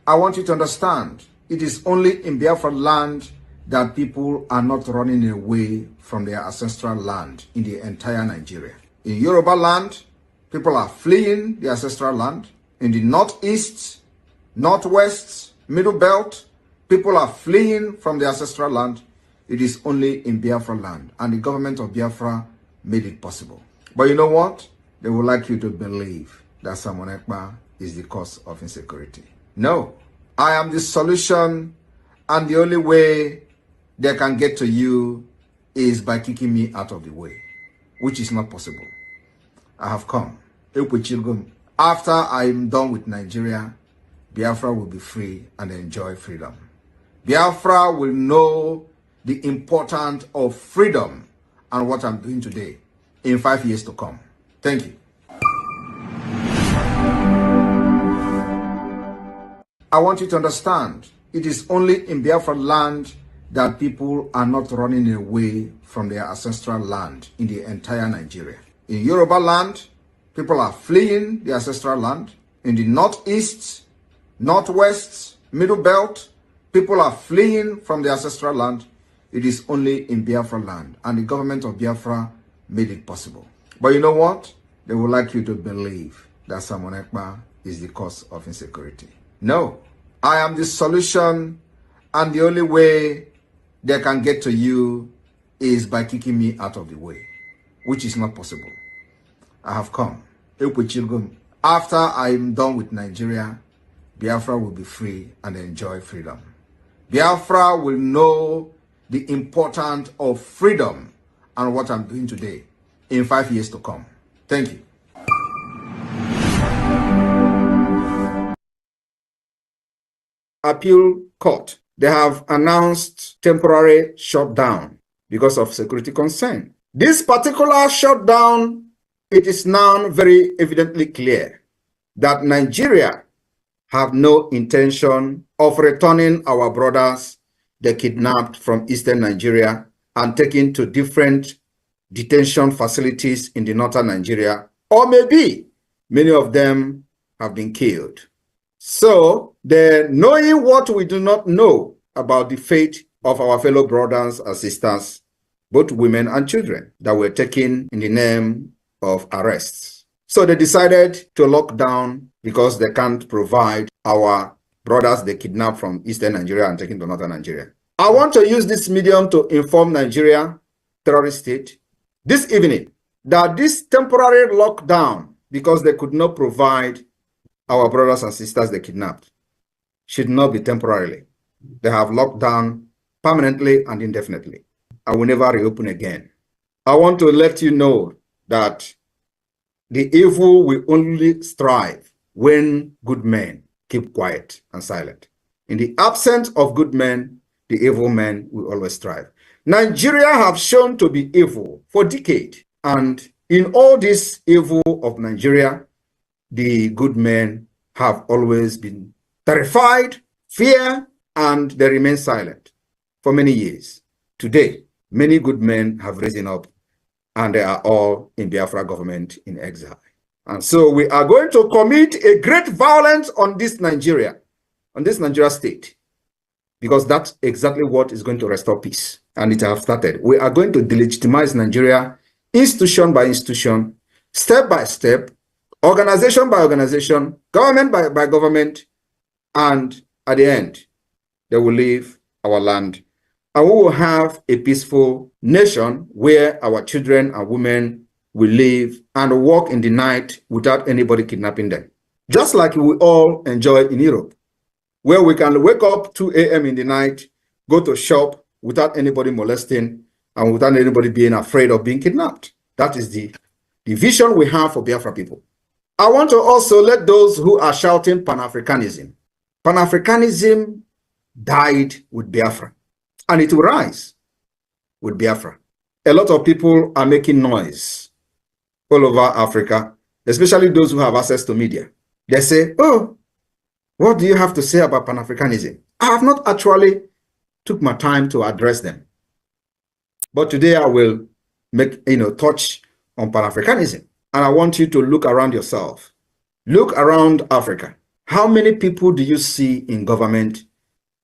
I want you to understand, it is only in Biafra land that people are not running away from their ancestral land in the entire Nigeria. In Yoruba land, people are fleeing the ancestral land. In the northeast, northwest, middle belt, people are fleeing from the ancestral land. It is only in Biafra land, and the government of Biafra made it possible. But you know what? They would like you to believe that Simon Ekpa is the cause of insecurity. No, I am the solution, and the only way they can get to you is by kicking me out of the way, which is not possible. I have come. After I'm done with Nigeria, Biafra will be free and enjoy freedom. Biafra will know the importance of freedom and what I'm doing today in 5 years to come. Thank you. I want you to understand, it is only in Biafra land that people are not running away from their ancestral land in the entire Nigeria. In Yoruba land, people are fleeing the ancestral land. In the northeast, northwest, middle belt, people are fleeing from the ancestral land. It is only in Biafra land, and the government of Biafra made it possible. But you know what? They would like you to believe that Simon Ekpa is the cause of insecurity. No, I am the solution, and the only way they can get to you is by kicking me out of the way, which is not possible. I have come. After I'm done with Nigeria, Biafra will be free and enjoy freedom. Biafra will know the importance of freedom and what I'm doing today in 5 years to come. Thank you. Appeal Court. They have announced temporary shutdown because of security concern. This particular shutdown, it is now very evidently clear that Nigeria have no intention of returning our brothers they kidnapped from eastern Nigeria and taken to different detention facilities in the northern Nigeria, or maybe many of them have been killed. So, knowing what we do not know about the fate of our fellow brothers and sisters, both women and children, that were taken in the name of arrests. So they decided to lock down because they can't provide our brothers they kidnapped from eastern Nigeria and taken to northern Nigeria. I want to use this medium to inform Nigeria, terrorist state, this evening, that this temporary lockdown, because they could not provide our brothers and sisters they kidnapped, should not be temporarily. They have locked down permanently and indefinitely and will never reopen again. I want to let you know that the evil will only strive when good men keep quiet and silent. In the absence of good men, the evil men will always strive. Nigeria have shown to be evil for decades, and in all this evil of Nigeria, the good men have always been terrified, fear, and they remain silent for many years. Today, many good men have risen up, and they are all in Biafra government in exile. And so we are going to commit a great violence on this Nigeria state, because that's exactly what is going to restore peace. And it has started. We are going to delegitimize Nigeria institution by institution, step by step, organization by organization, government by government, and at the end, they will leave our land. And we will have a peaceful nation where our children and women will live and walk in the night without anybody kidnapping them. Just like we all enjoy in Europe, where we can wake up 2 a.m. in the night, go to shop without anybody molesting and without anybody being afraid of being kidnapped. That is the vision we have for Biafra people. I want to also let those who are shouting Pan-Africanism. Pan-Africanism died with Biafra, and it will rise with Biafra. A lot of people are making noise all over Africa, especially those who have access to media. They say, oh, what do you have to say about Pan-Africanism? I have not actually took my time to address them. But today I will touch on Pan-Africanism. And I want you to look around yourself. Look around Africa. How many people do you see in government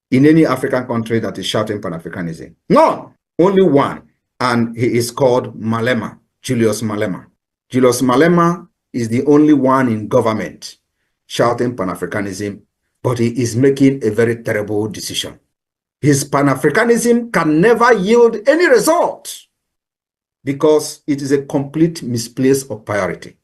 in any African country that is shouting Pan-Africanism? None. Only one. And he is called Malema, Julius Malema. Julius Malema is the only one in government shouting Pan-Africanism, but he is making a very terrible decision. His Pan-Africanism can never yield any result because it is a complete misplace of priority.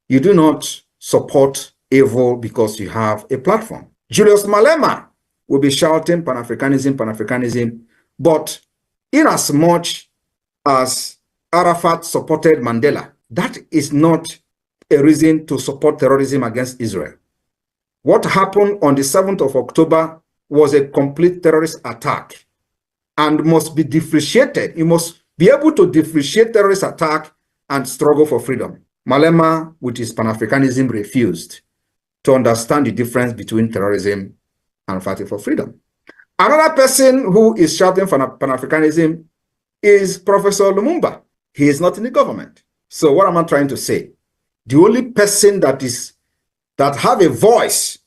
You do not support evil because you have a platform. Julius Malema will be shouting Pan-Africanism, Pan-Africanism, but inasmuch as Arafat supported Mandela, that is not a reason to support terrorism against Israel. What happened on the 7th of October was a complete terrorist attack and must be differentiated. You must be able to differentiate terrorist attack and struggle for freedom. Malema, with his Pan-Africanism, refused to understand the difference between terrorism and fighting for freedom. Another person who is shouting for Pan-Africanism is Professor Lumumba. He is not in the government. So what am I trying to say? The only person that have a voice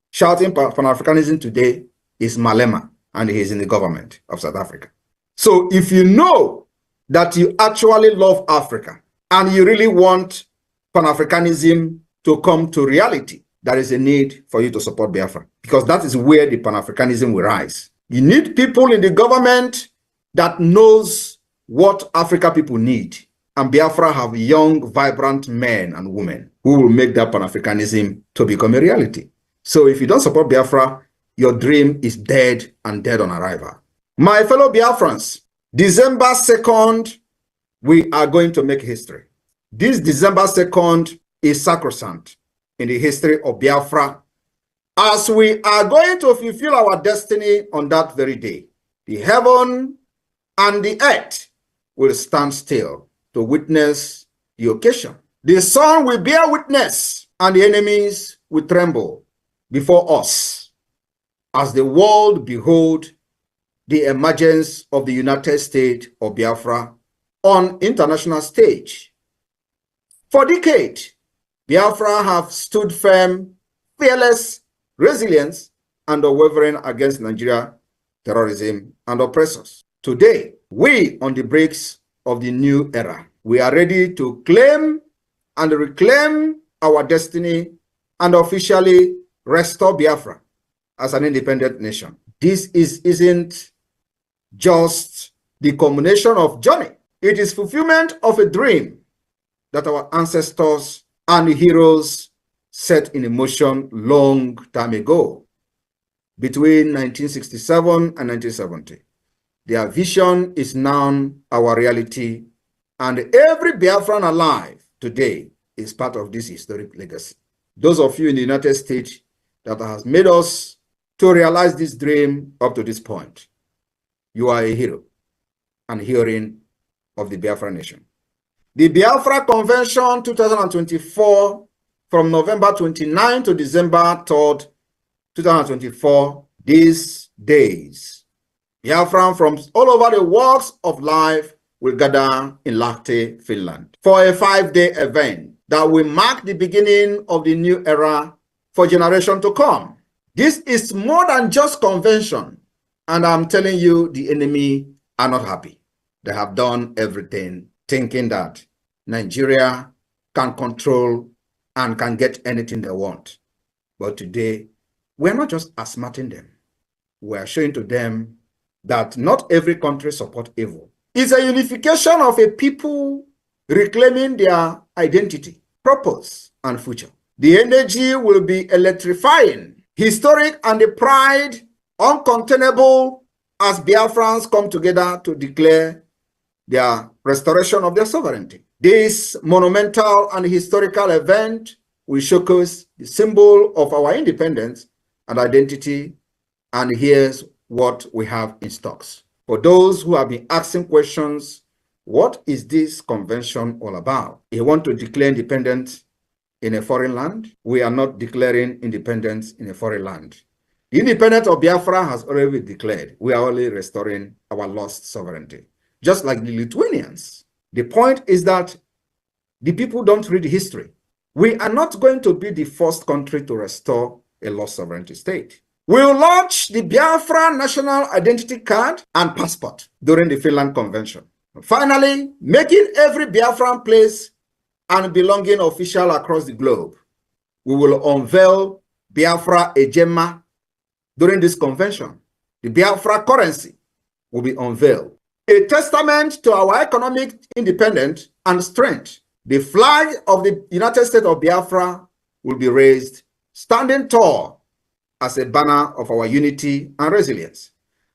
shouting Pan-Africanism today is Malema, and he is in the government of South Africa. So if you know that you actually love Africa and you really want Pan-Africanism to come to reality, there is a need for you to support Biafra, because that is where the Pan-Africanism will rise. You need people in the government that knows what Africa people need. And Biafra have young, vibrant men and women who will make that Pan-Africanism to become a reality. So if you don't support Biafra, your dream is dead and dead on arrival. My fellow Biafrans, December 2nd, we are going to make history. This December 2nd is sacrosanct in the history of Biafra, as we are going to fulfill our destiny on that very day. The heaven and the earth will stand still to witness the occasion. The sun will bear witness, and the enemies will tremble before us as the world behold the emergence of the United States of Biafra on international stage. For decades, Biafra have stood firm, fearless, resilient, and unwavering against Nigeria, terrorism, and oppressors. Today, we on the brakes of the new era, we are ready to claim and reclaim our destiny and officially restore Biafra as an independent nation. This isn't just the culmination of journey. It is fulfillment of a dream that our ancestors and heroes set in motion long time ago, between 1967 and 1970. Their vision is now our reality, and every Biafran alive today is part of this historic legacy. Those of you in the United States that has made us to realize this dream up to this point, you are a hero and heroine of the Biafra nation. The Biafra Convention 2024, from November 29 to December 3rd, 2024, these days, Biafran from all over the walks of life will gather in Lahti, Finland, for a 5-day event that will mark the beginning of the new era for generations to come. This is more than just convention, and I'm telling you, the enemy are not happy. They have done everything thinking that Nigeria can control and can get anything they want. But today, we're not just asthmating them. We're showing to them that not every country supports evil. It's a unification of a people reclaiming their identity, purpose, and future. The energy will be electrifying, historic, and the pride uncontainable as Biafrans come together to declare their restoration of their sovereignty. This monumental and historical event will showcase the symbol of our independence and identity, and here's what we have in stocks. For those who have been asking questions, what is this convention all about? You want to declare independence in a foreign land? We are not declaring independence in a foreign land. The independence of Biafra has already been declared. We are only restoring our lost sovereignty, just like the Lithuanians. The point is that the people don't read history. We are not going to be the first country to restore a lost sovereignty state. We'll launch the Biafra National Identity Card and Passport during the Finland Convention. Finally, making every Biafran place and belonging official across the globe. We will unveil Biafra Ejema during this convention. The Biafra currency will be unveiled. A testament to our economic independence and strength. The flag of the United States of Biafra will be raised, standing tall as a banner of our unity and resilience,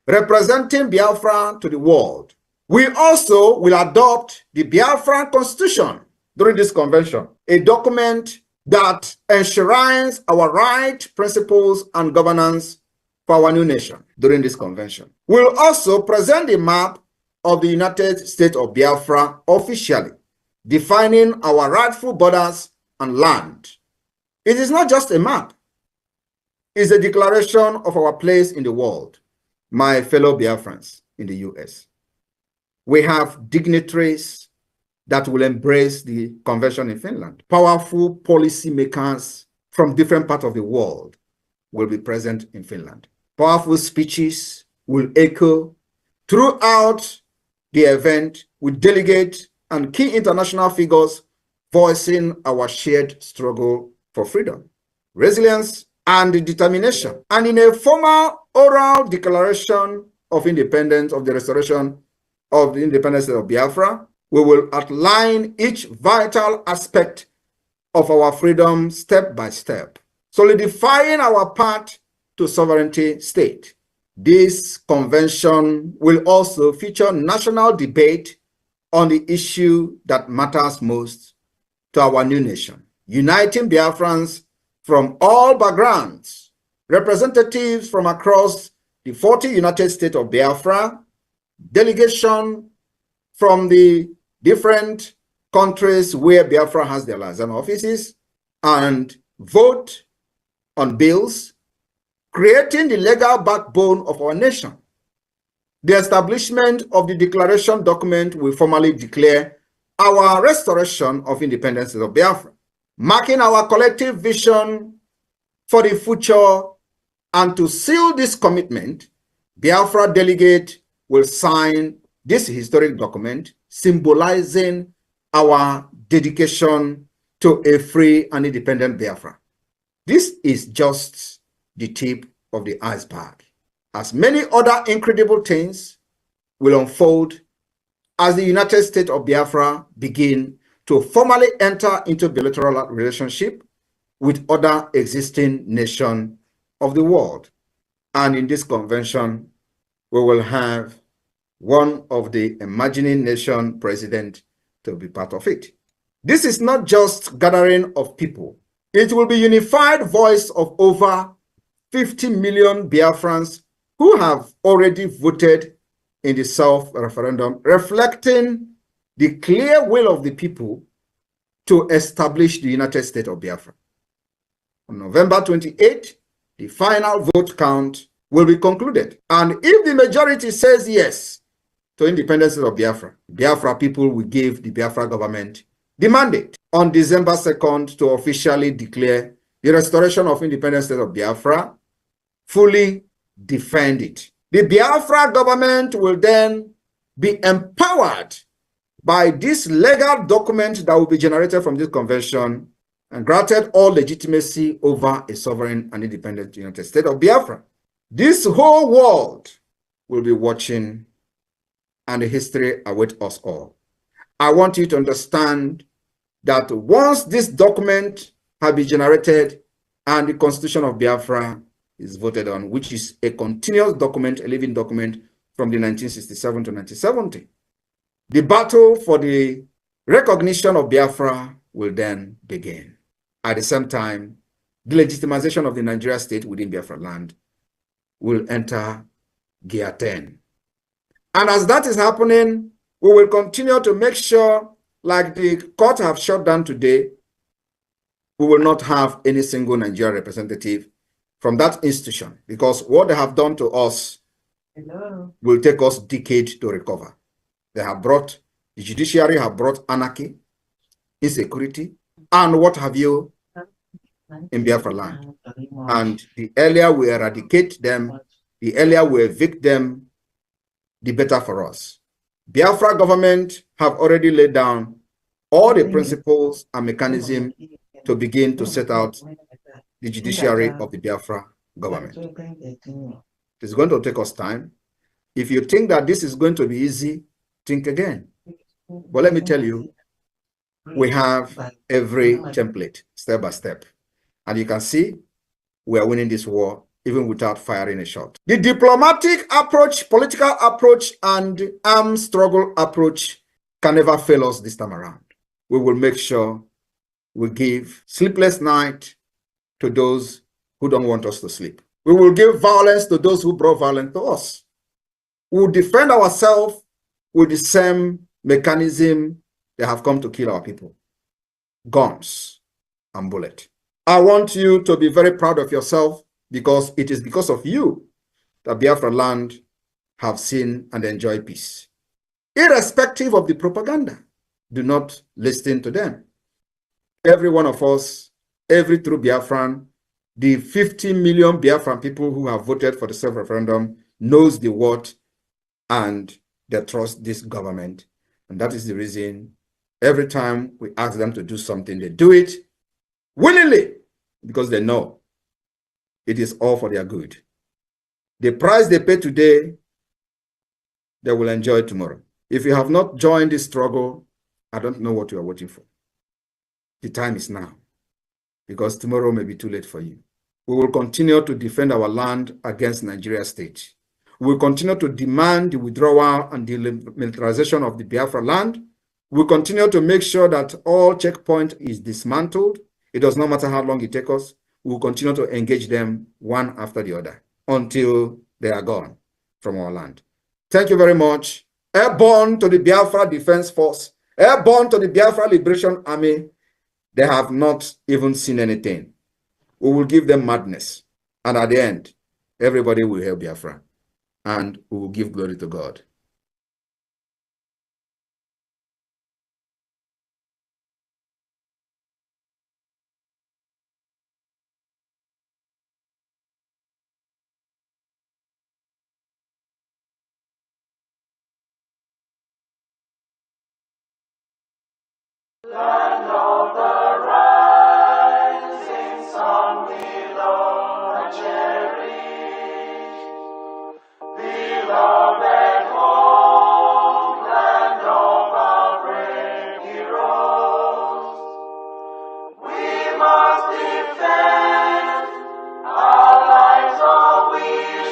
representing Biafra to the world. We also will adopt the Biafran Constitution during this convention, a document that enshrines our right, principles, and governance for our new nation during this convention. We'll also present the map of the United States of Biafra officially, defining our rightful borders and land. It is not just a map. It's a declaration of our place in the world, my fellow Biafrans in the US. We have dignitaries that will embrace the convention in Finland. Powerful policy makers from different parts of the world will be present in Finland. Powerful speeches will echo throughout the event with delegates and key international figures voicing our shared struggle for freedom, resilience, and determination. And in a formal oral declaration of independence, of the restoration of the independence of Biafra, we will outline each vital aspect of our freedom step by step, solidifying our path to sovereignty state. This convention will also feature national debate on the issue that matters most to our new nation, uniting Biafrans from all backgrounds, representatives from across the 40 United States of Biafra, delegation from the different countries where Biafra has their liaison offices, and vote on bills, creating the legal backbone of our nation. The establishment of the declaration document will formally declare our restoration of independence of Biafra, marking our collective vision for the future. And to seal this commitment, Biafra delegate will sign this historic document symbolizing our dedication to a free and independent Biafra. This is just the tip of the iceberg, as many other incredible things will unfold as the United States of Biafra begin to formally enter into bilateral relationship with other existing nations of the world. And in this convention, we will have one of the imagining nation president to be part of it. This is not just gathering of people. It will be unified voice of over 50 million Biafrans who have already voted in the self-referendum, reflecting the clear will of the people to establish the United States of Biafra. On November 28, the final vote count will be concluded. And if the majority says yes to independence of Biafra, Biafra people will give the Biafra government the mandate on December 2nd to officially declare the restoration of independence of Biafra, fully defend it. The Biafra government will then be empowered by this legal document that will be generated from this convention and granted all legitimacy over a sovereign and independent United States of Biafra. This whole world will be watching, and the history awaits us all. I want you to understand that once this document has been generated and the Constitution of Biafra is voted on, which is a continuous document, a living document from the 1967 to 1970, the battle for the recognition of Biafra will then begin. At the same time, the legitimization of the Nigeria state within Biafra land will enter gear 10. And as that is happening, we will continue to make sure, like the court have shut down today, we will not have any single Nigerian representative from that institution, because what they have done to us will take us decades to recover. They have brought, the judiciary have brought anarchy, insecurity, and what have you, in Biafra land. And the earlier we eradicate them, the earlier we evict them, the better for us. Biafra government have already laid down all the principles and mechanisms to begin to set out the judiciary of the Biafra government. It's going to take us time. If you think that this is going to be easy, think again. But let me tell you, we have every template, step by step. And you can see we are winning this war even without firing a shot. The diplomatic approach, political approach, and armed struggle approach can never fail us this time around. We will make sure we give sleepless night to those who don't want us to sleep. We will give violence to those who brought violence to us. We will defend ourselves with the same mechanism they have come to kill our people: guns and bullets. I want you to be very proud of yourself, because it is because of you that Biafra land have seen and enjoyed peace. Irrespective of the propaganda, do not listen to them. Every one of us, every true Biafran, the 50 million Biafran people who have voted for the self-referendum knows the word and they trust this government. And that is the reason every time we ask them to do something, they do it willingly, because they know it is all for their good. The price they pay today, they will enjoy tomorrow. If you have not joined this struggle, I don't know what you are waiting for. The time is now, because tomorrow may be too late for you. We will continue to defend our land against Nigeria state. We will continue to demand the withdrawal and the militarization of the Biafra land. We will continue to make sure that all checkpoint is dismantled. It does not matter how long it takes us. We will continue to engage them one after the other until they are gone from our land. Thank you very much. Airborne to the Biafra Defense Force, airborne to the Biafra Liberation Army. They have not even seen anything. We will give them madness. And at the end, everybody will help Biafra. And we will give glory to God. Land of the rising sun, we love and cherish. Beloved home, land of our brave heroes. We must defend our lives, or we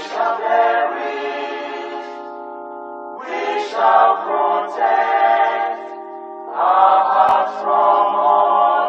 shall perish. We shall protect our hearts from all.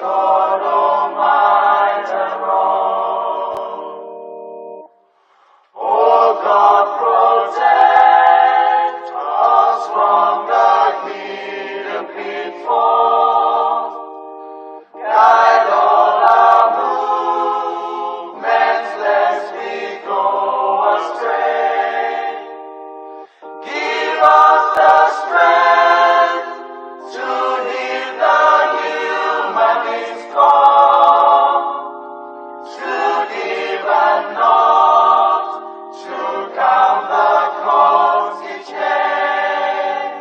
sodomite and wrong. Oh God, protect us from the hidden pitfalls. Guide all our movements, lest we go astray. Give us the strength to heed the humanist call, to give and not to count the cost each day.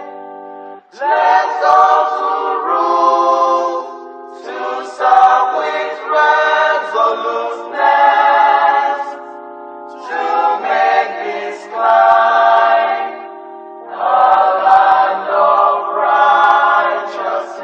Let those who rule to serve with resoluteness, to make this climb a land of righteousness.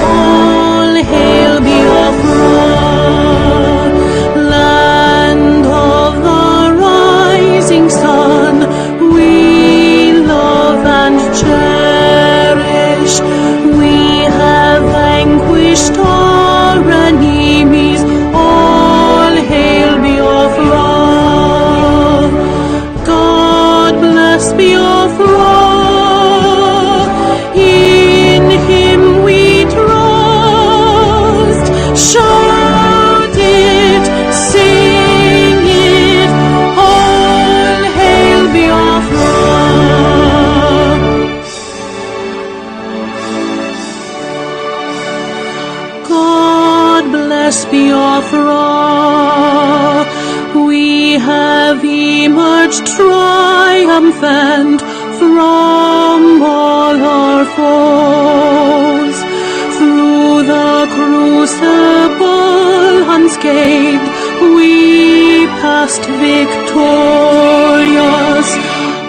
All hail Biafra, land of the rising sun. We love and cherish. We have vanquished our enemies. All hail Biafra. God bless Biafra. In Him we trust. Shout it, sing it. All hail Biafra. God bless Biafra. We have emerged triumphant from all our foes. Through the crucible unscathed, we passed victorious.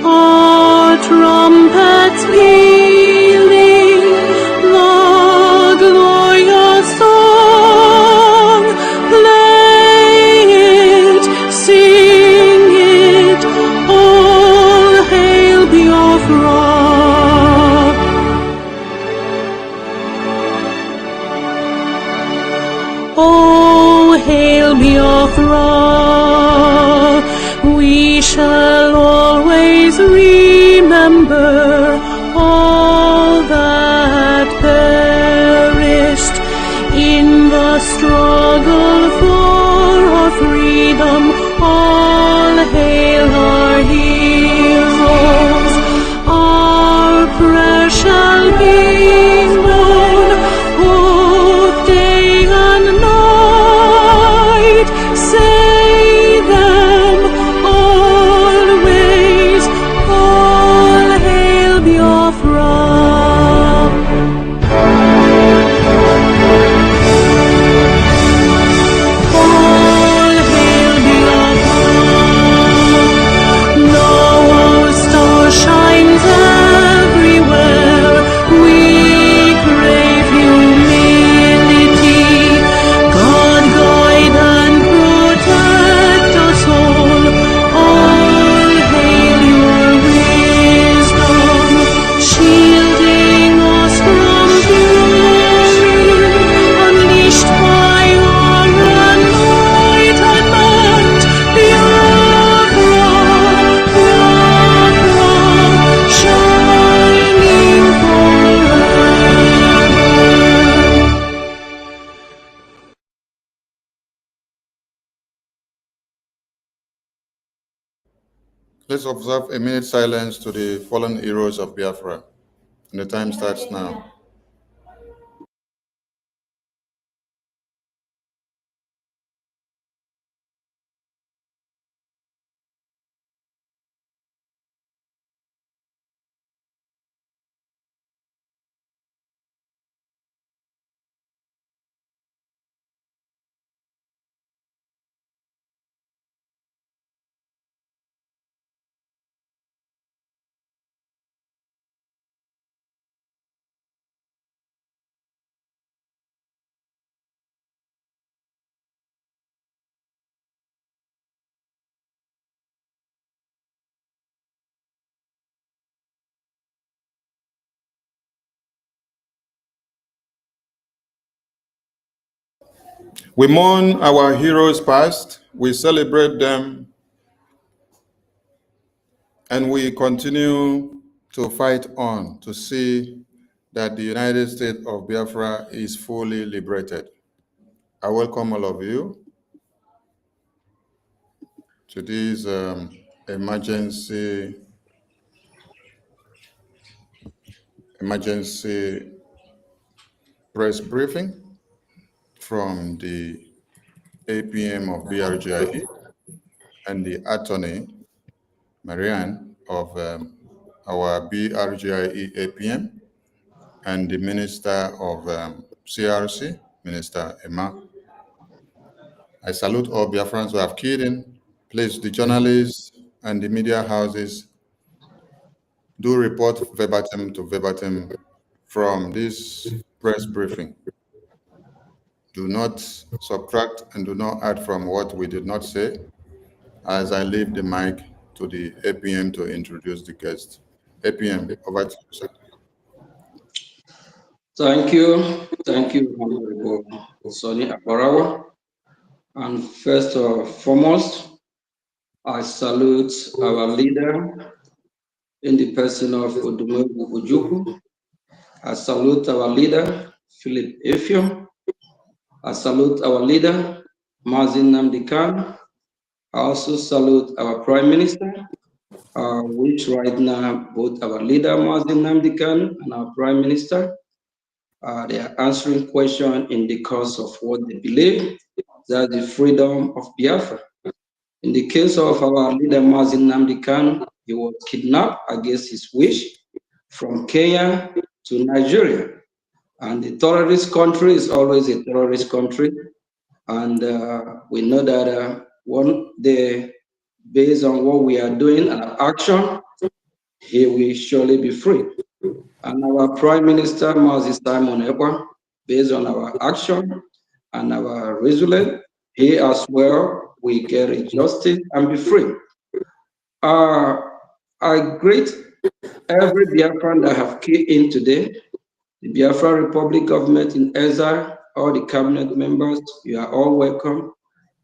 Our trumpets pealing the glorious song. Play it, sing it, all hail Biafra. Oh, hail Biafra. We shall always remember all that perished in the struggle for our freedom. All hail our heroes. Our prayer shall be known both day and night. Say them always. All hail Biafra. All hail Biafra. No star shines everywhere. We crave humility. God guide and protect us all. All hail your wisdom, shielding us from fury, unleashed by your enlightenment. Biafra, Biafra, shining forever. Let's observe a minute silence to the fallen heroes of Biafra. And the time starts now. We mourn our heroes past, we celebrate them, and we continue to fight on to see that the United States of Biafra is fully liberated. I welcome all of you to this emergency press briefing from the APM of BRGIE and the attorney, Marianne, of our BRGIE APM, and the Minister of CRC, Minister Emma. I salute all Biafrans who have keyed in. Please, the journalists and the media houses do report verbatim to verbatim from this press briefing. Do not subtract and do not add from what we did not say, as I leave the mic to the APM to introduce the guest. APM, over to you, sir. Thank you, Honorable Sonny Aparawa. And first and foremost, I salute our leader in the person of Odumogu Ojukwu. I salute our leader, Philip Efio. I salute our leader, Mazin Nnamdi Kanu. I also salute our Prime Minister, which right now both our leader, Mazin Nnamdi Kanu, and our Prime Minister, they are answering questions in the course of what they believe, that the freedom of Biafra. In the case of our leader, Mazin Nnamdi Kanu, he was kidnapped against his wish from Kenya to Nigeria. And the terrorist country is always a terrorist country. And we know that one day, based on what we are doing and our action, he will surely be free. And our Prime Minister, Moses Simon Ekpa, based on our action and our resolution, he as well will get justice and be free. I greet every Biafran that have keyed in today, the Biafra Republic government in exile, all the cabinet members, you are all welcome.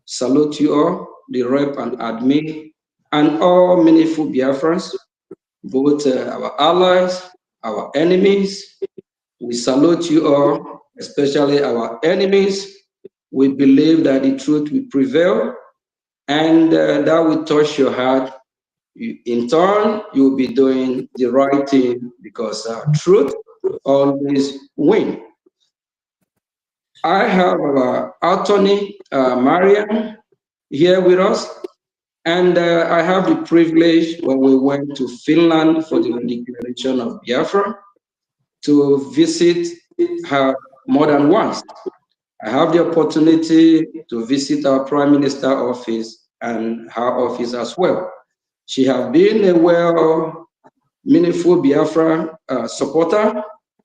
Salute you all, the rep and admin, and all meaningful Biafrans, both our allies, our enemies. We salute you all, especially our enemies. We believe that the truth will prevail, and that will touch your heart. In turn, you'll be doing the right thing, because truth always wins. I have our attorney, Mariam, here with us, and I have the privilege when we went to Finland for the declaration of Biafra to visit her more than once. I have the opportunity to visit our Prime Minister office and her office as well. She has been a meaningful Biafra supporter.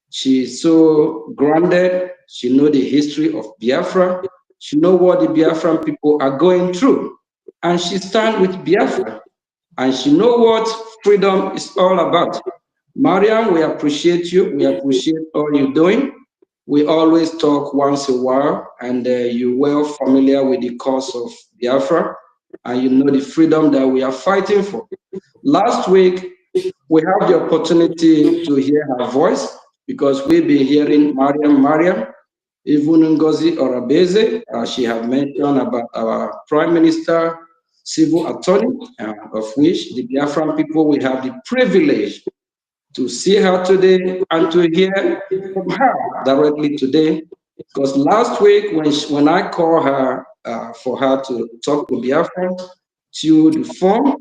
She is so grounded. She knows the history of Biafra. She knows what the Biafran people are going through. And she stands with Biafra. And she knows what freedom is all about. Mariam, we appreciate you. We appreciate all you're doing. We always talk once in a while, and you're well familiar with the cause of Biafra, and you know the freedom that we are fighting for. Last week, we had the opportunity to hear her voice, because we've been hearing Mariam, even NGOZI or Abeze. She have mentioned about our Prime Minister, civil attorney, of which the Biafran people will have the privilege to see her today and to hear from her directly today. Because last week, when I called her for her to talk to Biafra through the phone,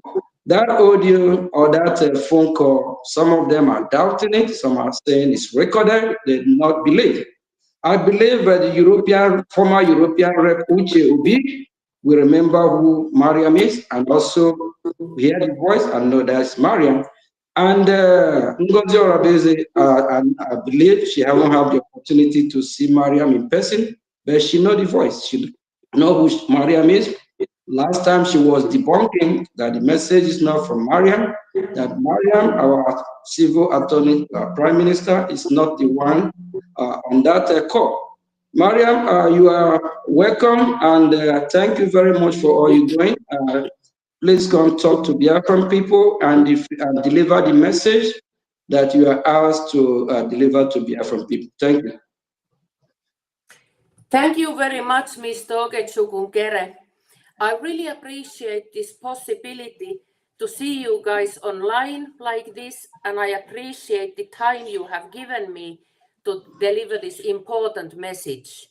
that audio or that phone call, some of them are doubting it, some are saying it's recorded, they do not believe. I believe that the former European rep Uche Obi will remember who Mariam is, and also hear the voice and know that's Mariam. And NGOZI Orabeze, and I believe she haven't had the opportunity to see Mariam in person, but she knows the voice. She knows who Mariam is. Last time she was debunking that the message is not from Mariam, that Mariam, our civil attorney, Prime Minister, is not the one on that call. Mariam, you are welcome, and thank you very much for all you're doing. Please come talk to Biafran people and deliver the message that you are asked to deliver to Biafran people. Thank you. Thank you very much, Mr. Ogechukwu. I really appreciate this possibility to see you guys online like this, and I appreciate the time you have given me to deliver this important message.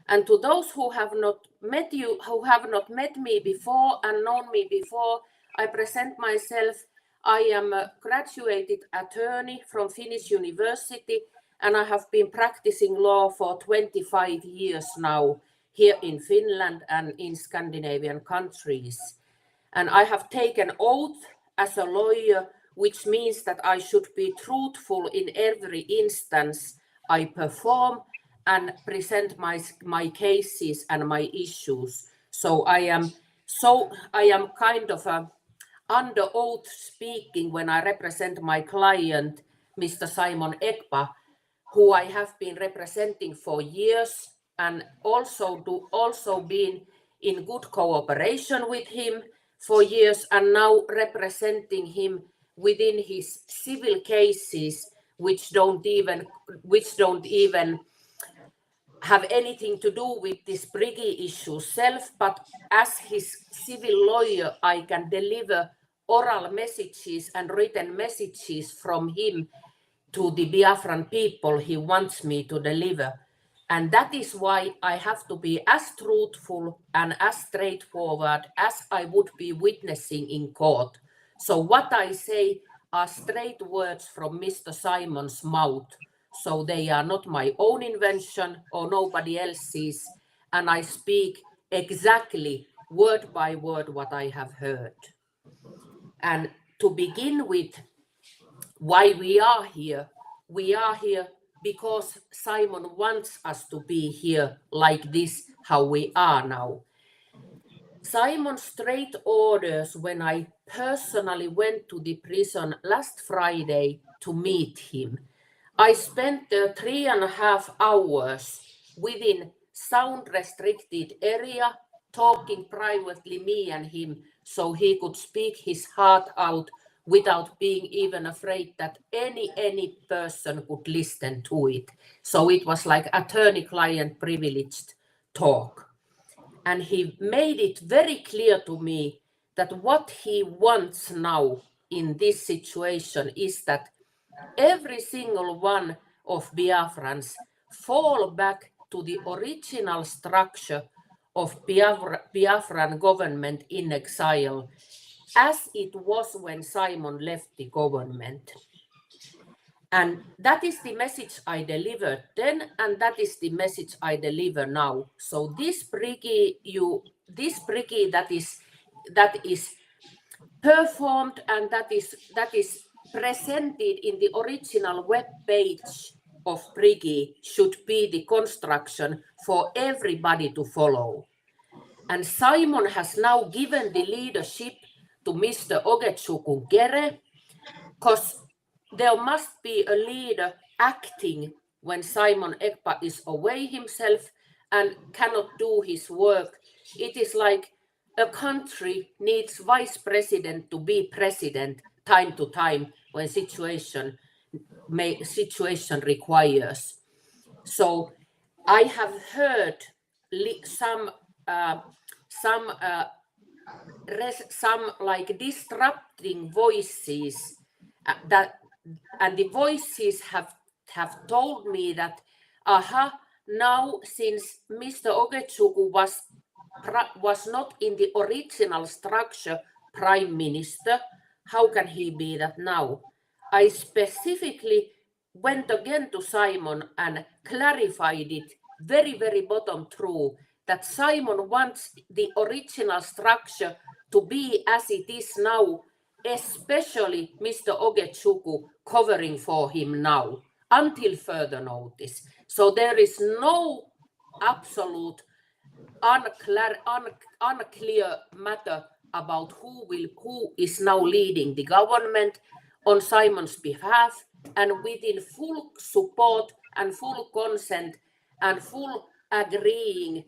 And to those who have not met me before and known me before, I present myself. I am a graduated attorney from Finnish University, and I have been practicing law for 25 years now here in Finland and in Scandinavian countries. And I have taken oath as a lawyer, which means that I should be truthful in every instance I perform and present my cases and my issues. So I am kind of under oath speaking when I represent my client, Mr. Simon Ekpa, who I have been representing for years, and also been in good cooperation with him for years, and now representing him within his civil cases, which don't even have anything to do with this Brgie issue self, but as his civil lawyer, I can deliver oral messages and written messages from him to the Biafran people he wants me to deliver. And that is why I have to be as truthful and as straightforward as I would be witnessing in court. So what I say are straight words from Mr. Simon's mouth. So they are not my own invention or nobody else's. And I speak exactly word by word what I have heard. And to begin with, why we are here because Simon wants us to be here like this, how we are now. Simon's straight orders when I personally went to the prison last Friday to meet him. I spent 3.5 hours within sound restricted area talking privately, me and him, so he could speak his heart out without being even afraid that any person could listen to it. So it was like attorney-client privileged talk. And he made it very clear to me that what he wants now in this situation is that every single one of Biafrans fall back to the original structure of Biafran government in exile, as it was when Simon left the government. And that is the message I delivered then, and that is the message I deliver now. So this Brgie that is performed and that is presented in the original web page of Brgie should be the construction for everybody to follow. And Simon has now given the leadership to Mr. Ogechukwu, because there must be a leader acting when Simon Ekpa is away himself and cannot do his work. It is like a country needs vice president to be president time to time when situation requires. So I have heard some like disrupting voices and the voices have told me that now since Mr. Ogechukwu was not in the original structure prime minister, how can he be that now? I specifically went again to Simon and clarified it very, very bottom through that Simon wants the original structure to be as it is now, especially Mr. Ogechukwu covering for him now until further notice. So there is no absolute unclear matter about who is now leading the government on Simon's behalf, and within full support and full consent and full agreeing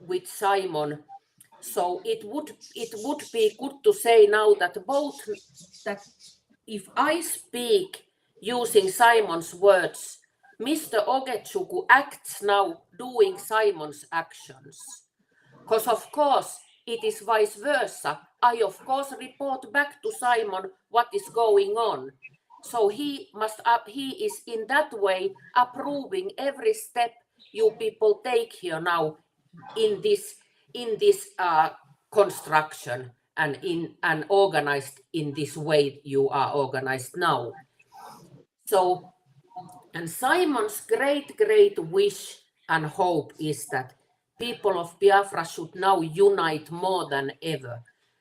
with Simon. So it would be good to say now that if I speak using Simon's words, Mr. Ogechuku acts now doing Simon's actions. Because of course it is vice versa. I of course report back to Simon what is going on. So he is in that way approving every step you people take here now in this construction and organized in this way you are organized now. So, and Simon's great wish and hope is that people of Biafra should now unite more than ever,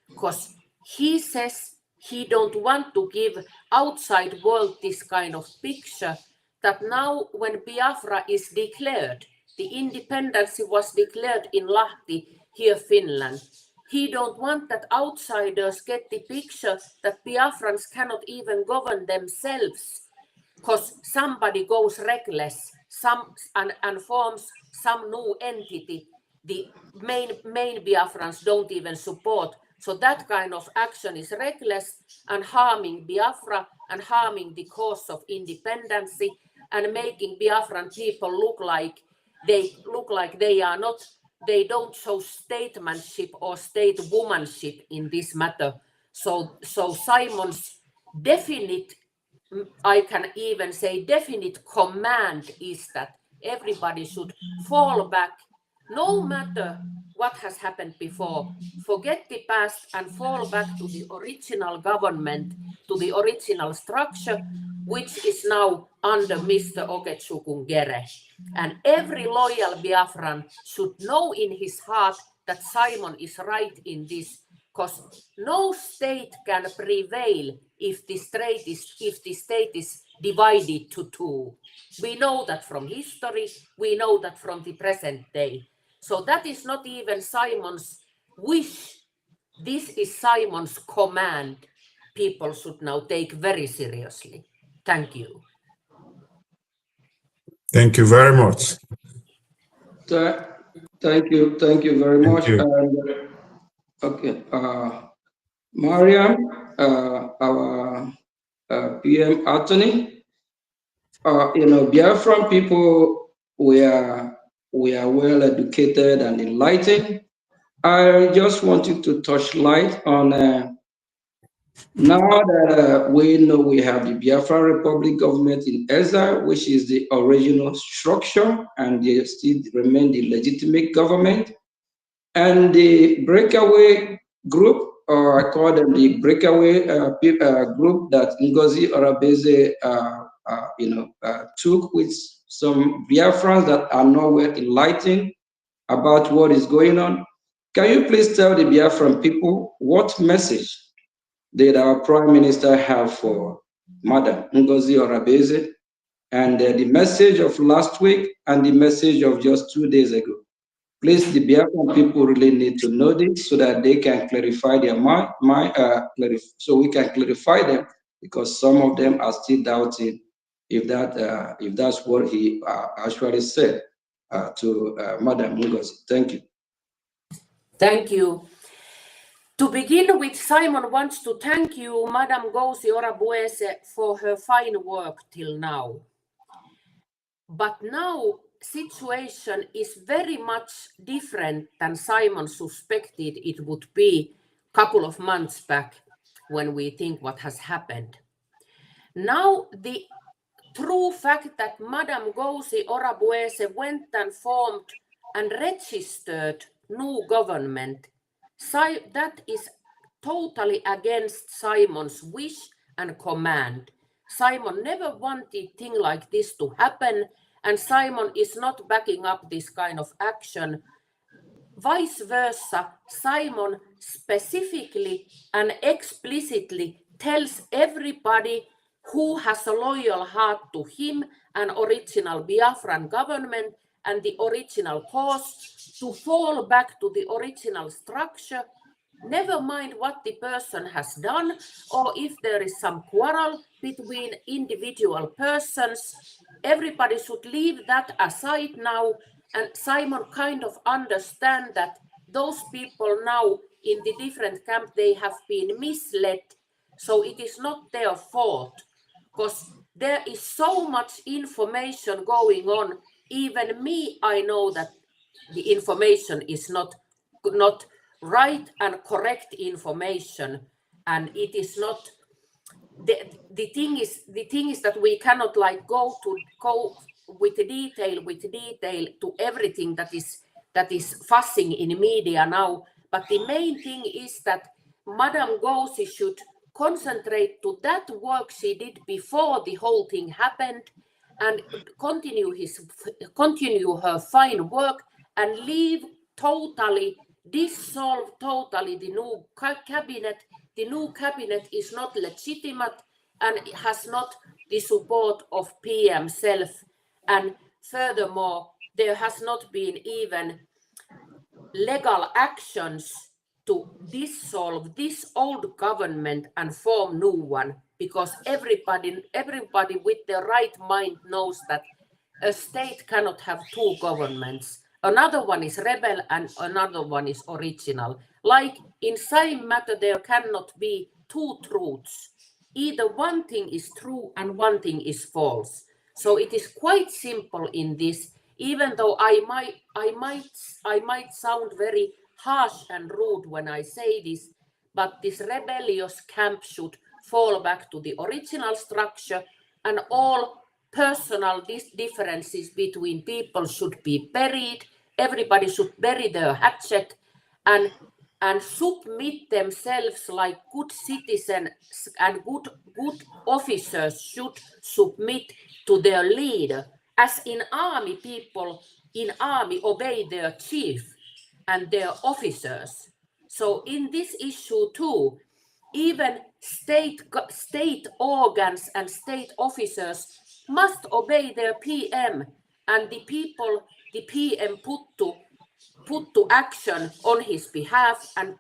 because he says he don't want to give outside world this kind of picture that now when Biafra is declared, the independence was declared in Lahti, here Finland. He don't want that outsiders get the picture that Biafrans cannot even govern themselves because somebody goes reckless and forms some new entity the main Biafrans don't even support. So that kind of action is reckless and harming Biafra and harming the cause of independence and making Biafran people look like they are not, they don't show statesmanship or state womanship in this matter. So Simon's definite, I can even say definite command is that everybody should fall back, no matter what has happened before. Forget the past and fall back to the original government, to the original structure, which is now under Mr. Ogechuku Ngere. And every loyal Biafran should know in his heart that Simon is right in this, because no state can prevail if the state is divided to two. We know that from history, we know that from the present day. So that is not even Simon's wish. This is Simon's command. People should now take very seriously. Thank you. Thank you very much. Thank you very much. Okay, Mariam, our PM attorney, Biafran people, we are well educated and enlightened. I just wanted to touch light on now that we know we have the Biafra Republic government in exile, which is the original structure, and they still remain the legitimate government. And the breakaway group, or I call them the breakaway group that NGOZI Orabeze took with some Biafrans that are not well enlightened about what is going on. Can you please tell the Biafran people what message did our Prime Minister have for Madam NGOZI Orabeze, and the message of last week and the message of just 2 days ago? Please, the Biafran people really need to know this so that they can clarify their mind, so we can clarify them, because some of them are still doubting if that's what he actually said to Madam NGOZI. Thank you. Thank you. To begin with, Simon wants to thank you, Madam NGOZI Orabeze, for her fine work till now. But now situation is very much different than Simon suspected it would be a couple of months back when we think what has happened. Now the true fact that Madam NGOZI Orabeze went and formed and registered new government, that is totally against Simon's wish and command. Simon never wanted thing like this to happen, and Simon is not backing up this kind of action. Vice versa, Simon specifically and explicitly tells everybody who has a loyal heart to him and original Biafran government and the original cause to fall back to the original structure, never mind what the person has done, or if there is some quarrel between individual persons. Everybody should leave that aside now, and Simon kind of understand that those people now in the different camp, they have been misled, so it is not their fault, because there is so much information going on. Even me, I know that the information is not right and correct information, and it is not the thing is that we cannot like go with detail to everything that is fussing in media now. But the main thing is that Madam NGOZI should concentrate to that work she did before the whole thing happened, and continue her fine work, and dissolve totally the new cabinet. The new cabinet is not legitimate and has not the support of PM self. And furthermore, there has not been even legal actions to dissolve this old government and form new one, because everybody with the right mind knows that a state cannot have two governments. Another one is rebel and another one is original. Like in same matter, there cannot be two truths. Either one thing is true and one thing is false. So it is quite simple in this, even though I might sound very harsh and rude when I say this, but this rebellious camp should fall back to the original structure, and all personal differences between people should be buried. Everybody should bury their hatchet and submit themselves like good citizens, and good officers should submit to their leader. As in army, people in army obey their chief and their officers. So in this issue too, even state organs and state officers must obey their PM, and the people the PM put to action on his behalf, and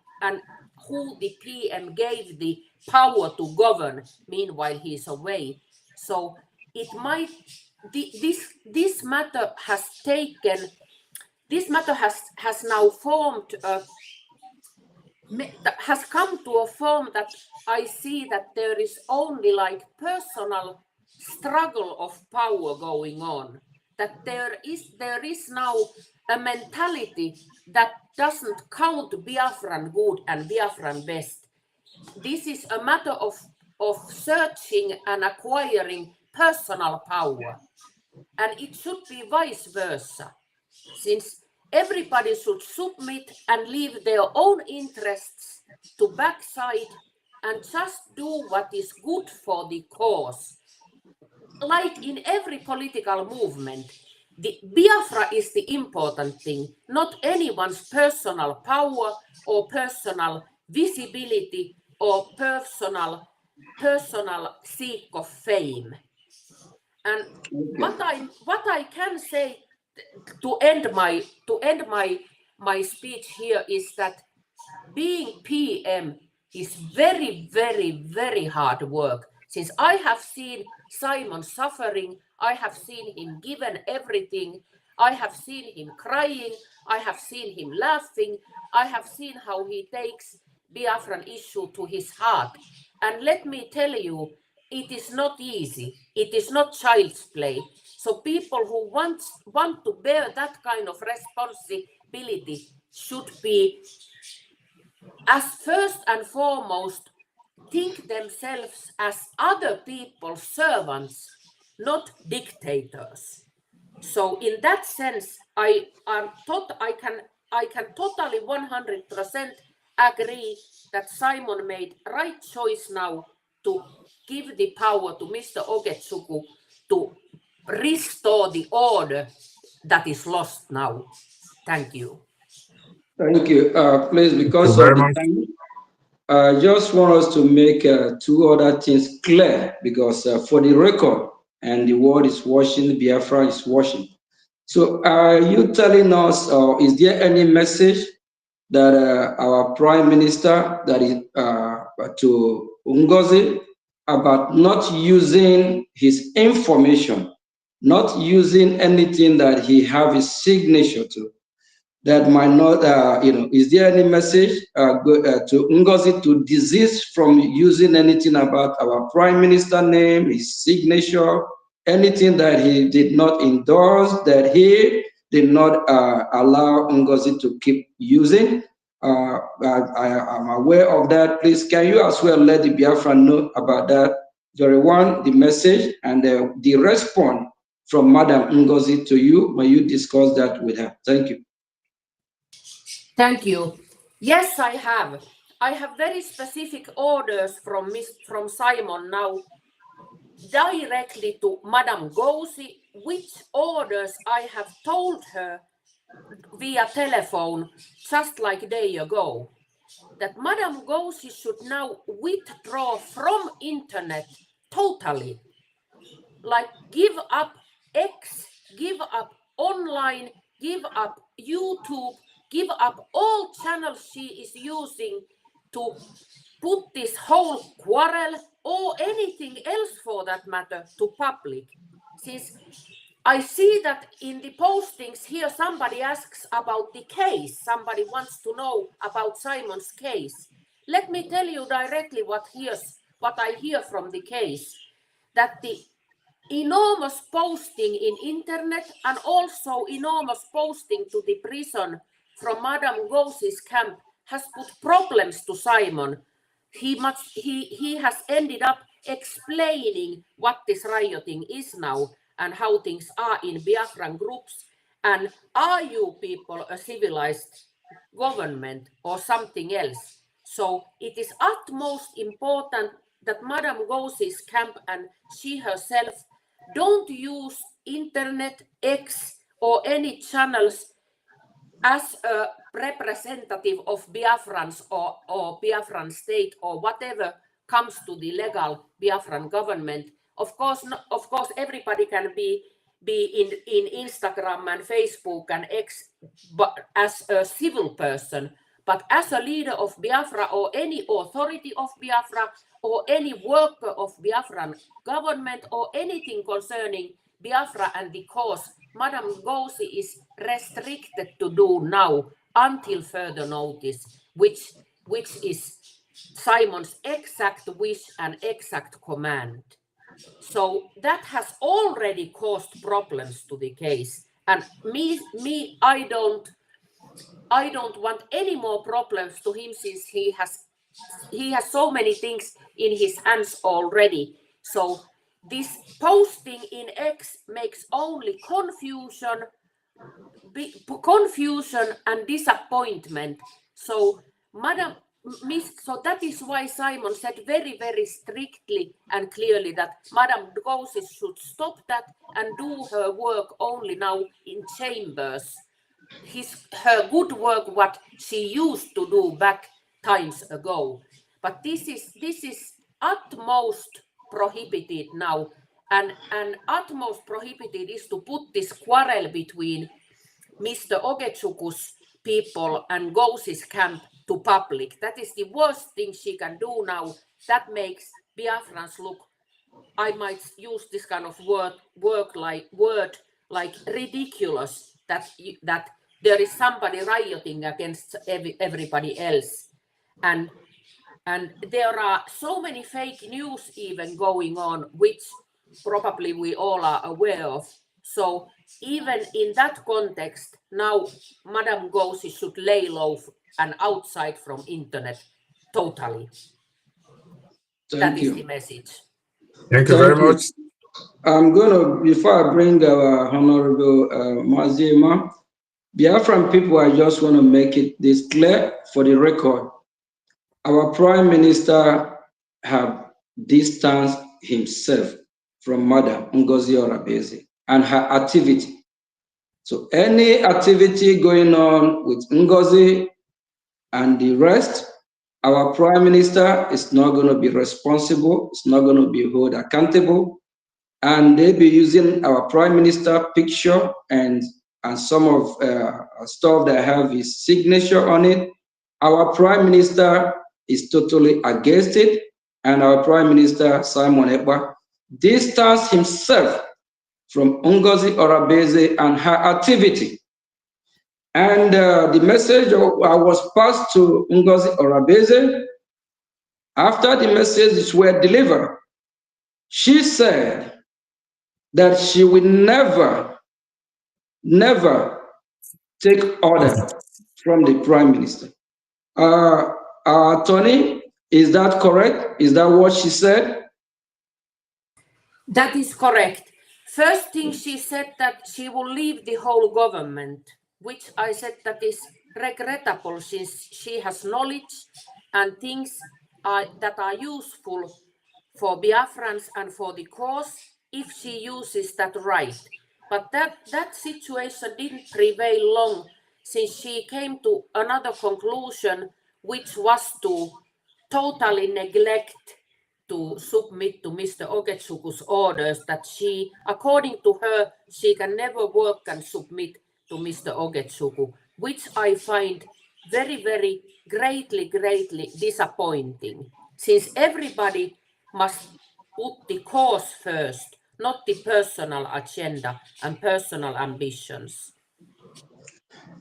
who the PM gave the power to govern meanwhile he is away. So it might this matter has now formed has come to a form that I see that there is only like personal struggle of power going on, that there is now a mentality that doesn't count Biafran good and Biafran best. This is a matter of searching and acquiring personal power, and it should be vice versa, since everybody should submit and leave their own interests to backside and just do what is good for the cause. Like in every political movement, the Biafra is the important thing, not anyone's personal power or personal visibility or personal seek of fame. And what I can say to end my speech here is that being PM is very, very, very hard work. Since I have seen Simon suffering, I have seen him given everything, I have seen him crying, I have seen him laughing, I have seen how he takes Biafran issue to his heart. And let me tell you, it is not easy. It is not child's play. So people who want to bear that kind of responsibility should be, as first and foremost, think themselves as other people's servants, not dictators. So in that sense, I can totally 100% agree that Simon made right choice now to give the power to Mr. Ogetsuku to restore the order that is lost now. Thank you. Thank you. Please, because of the time, I just want us to make two other things clear, because for the record, and the world is watching, Biafra is watching. So are you telling us, or is there any message that our Prime Minister, that is to NGOZI, about not using his information, not using anything that he have his signature to, that might not, is there any message to NGOZI to desist from using anything about our Prime Minister name, his signature, anything that he did not endorse, that he did not allow NGOZI to keep using? I am aware of that. Please, can you as well let the Biafra know about that? Very one, the message and the response from Madam NGOZI to you. May you discuss that with her? Thank you. Thank you. Yes, I have. I have very specific orders from Simon now, directly to Madam NGOZI, which orders I have told her via telephone just like a day ago, that Madam NGOZI should now withdraw from internet totally, like give up X, give up online, give up YouTube, give up all channels she is using to put this whole quarrel or anything else for that matter to public. Since I see that in the postings here, somebody asks about the case. Somebody wants to know about Simon's case. Let me tell you directly what I hear from the case, that the enormous posting in internet and also enormous posting to the prison from Madam NGOZI's camp has put problems to Simon. He has ended up explaining what this rioting is now and how things are in Biafran groups, and are you people a civilized government or something else? So it is utmost important that Madam NGOZI's camp and she herself don't use internet, X or any channels as a representative of Biafrans or Biafran state or whatever comes to the legal Biafran government. Of course, everybody can be in Instagram and Facebook and X, but as a civil person. But as a leader of Biafra or any authority of Biafra or any worker of Biafran government or anything concerning Biafra and the cause, Madam NGOZI is restricted to do now until further notice, which is Simon's exact wish and exact command. So that has already caused problems to the case, and I don't want any more problems to him, since he has so many things in his hands already. So this posting in X makes only confusion and disappointment. So so that is why Simon said very, very strictly and clearly that Madam NGOZI should stop that and do her work only now in chambers. Her good work, what she used to do back times ago. But this is utmost prohibited now, and utmost prohibited is to put this quarrel between Mr. Ogechuku's people and NGOZI's camp to public. That is the worst thing she can do now. That makes Biafrans look, I might use this kind of word like ridiculous, that there is somebody rioting against everybody else, and there are so many fake news even going on, which probably we all are aware of. So even in that context, now Madam NGOZI should lay low and outside from internet totally. That is the message. Thank you very much. I'm gonna, before I bring our Honorable Mazima, Biafran people, I just want to make it this clear for the record. Our Prime Minister have distanced himself from Madam NGOZI Orabezi and her activity. So any activity going on with NGOZI and the rest, our Prime Minister is not going to be responsible, it's not going to be held accountable, and they be using our Prime Minister picture and some of stuff that have his signature on it Our Prime Minister is totally against it, and our Prime Minister, Simon Ekpa, distanced himself from NGOZI Orabeze and her activity. And the message was passed to NGOZI Orabeze. After the messages were delivered, she said that she will never take order from the Prime Minister. Our attorney, is that correct? Is that what she said? That is correct. First thing she said that she will leave the whole government, which I said that is regrettable since she has knowledge and things that are useful for Biafrans and for the cause if she uses that right. But that situation didn't prevail long since she came to another conclusion, which was to totally neglect to submit to Mr. Ogetsuku's orders that she, according to her, she can never work and submit to Mr. Ogetsuku, which I find very, very greatly disappointing, since everybody must put the cause first, not the personal agenda and personal ambitions.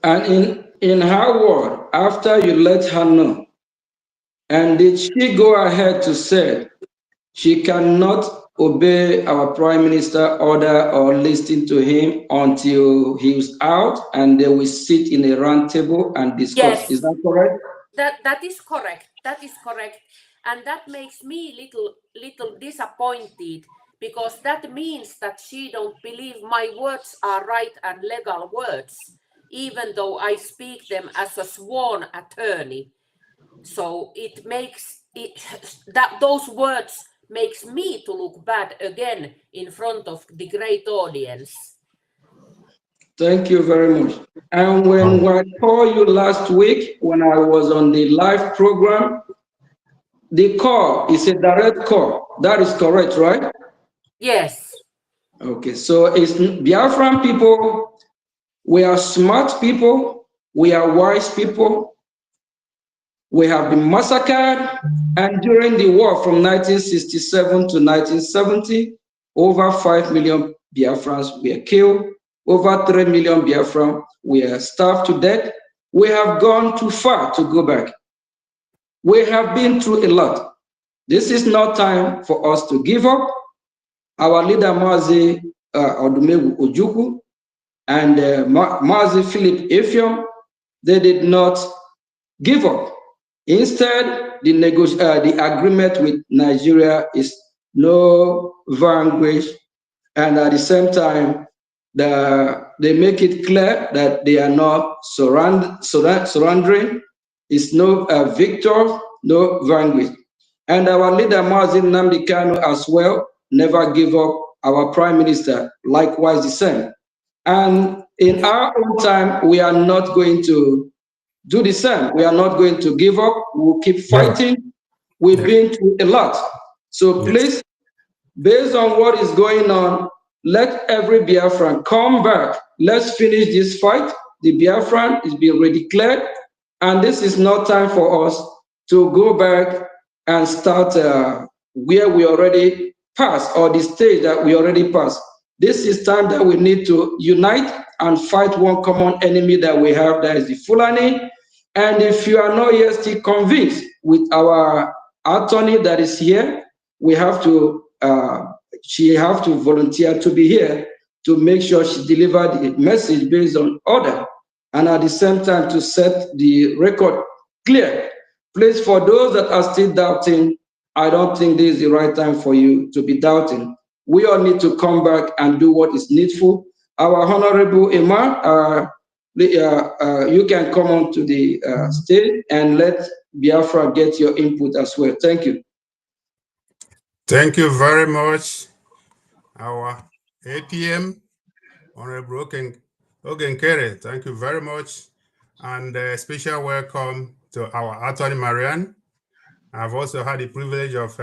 And in her word, after you let her know, and did she go ahead to say she cannot obey our Prime Minister order or listen to him until he is out and they will sit in a round table and discuss? Yes. Is that correct? That is correct. That is correct. And that makes me little disappointed, because that means that she don't believe my words are right and legal words, even though I speak them as a sworn attorney. So it makes that those words makes me to look bad again in front of the great audience. Thank you very much. And when I called you last week, when I was on the live program, the call is a direct call. That is correct, right? Yes. Okay, so it's Biafran people. We are smart people. We are wise people. We have been massacred, and during the war from 1967 to 1970, over 5 million Biafrans were killed. Over 3 million Biafrans were starved to death. We have gone too far to go back. We have been through a lot. This is not time for us to give up. Our leader, Mazi Odumegwu Ojukwu, and Mazi Philip Efiong, they did not give up. Instead, the agreement with Nigeria is no vanquish, and at the same time, they make it clear that they are not surrendering. It's no victor, no vanquish. And our leader, Mazi Nnamdi Kanu, as well, never give up. Our Prime Minister, likewise the same. And in our own time, we are not going to do the same. We are not going to give up. We'll keep fighting. We've been through a lot. So please, based on what is going on, let every Biafran come back. Let's finish this fight. The Biafran is being redeclared, and this is not time for us to go back and start where we already passed, or the stage that we already passed. This is time that we need to unite and fight one common enemy that we have, that is the Fulani. And if you are not yet still convinced with our attorney that is here, we have to, she have to volunteer to be here to make sure she deliver the message based on order, and at the same time to set the record clear. Please, for those that are still doubting, I don't think this is the right time for you to be doubting. We all need to come back and do what is needful. Our Honorable Imam, you can come on to the stage and let Biafra get your input as well. Thank you. Thank you very much, our APM, Honorable Ogenkere. Thank you very much. And a special welcome to our attorney, Marianne. I've also had the privilege of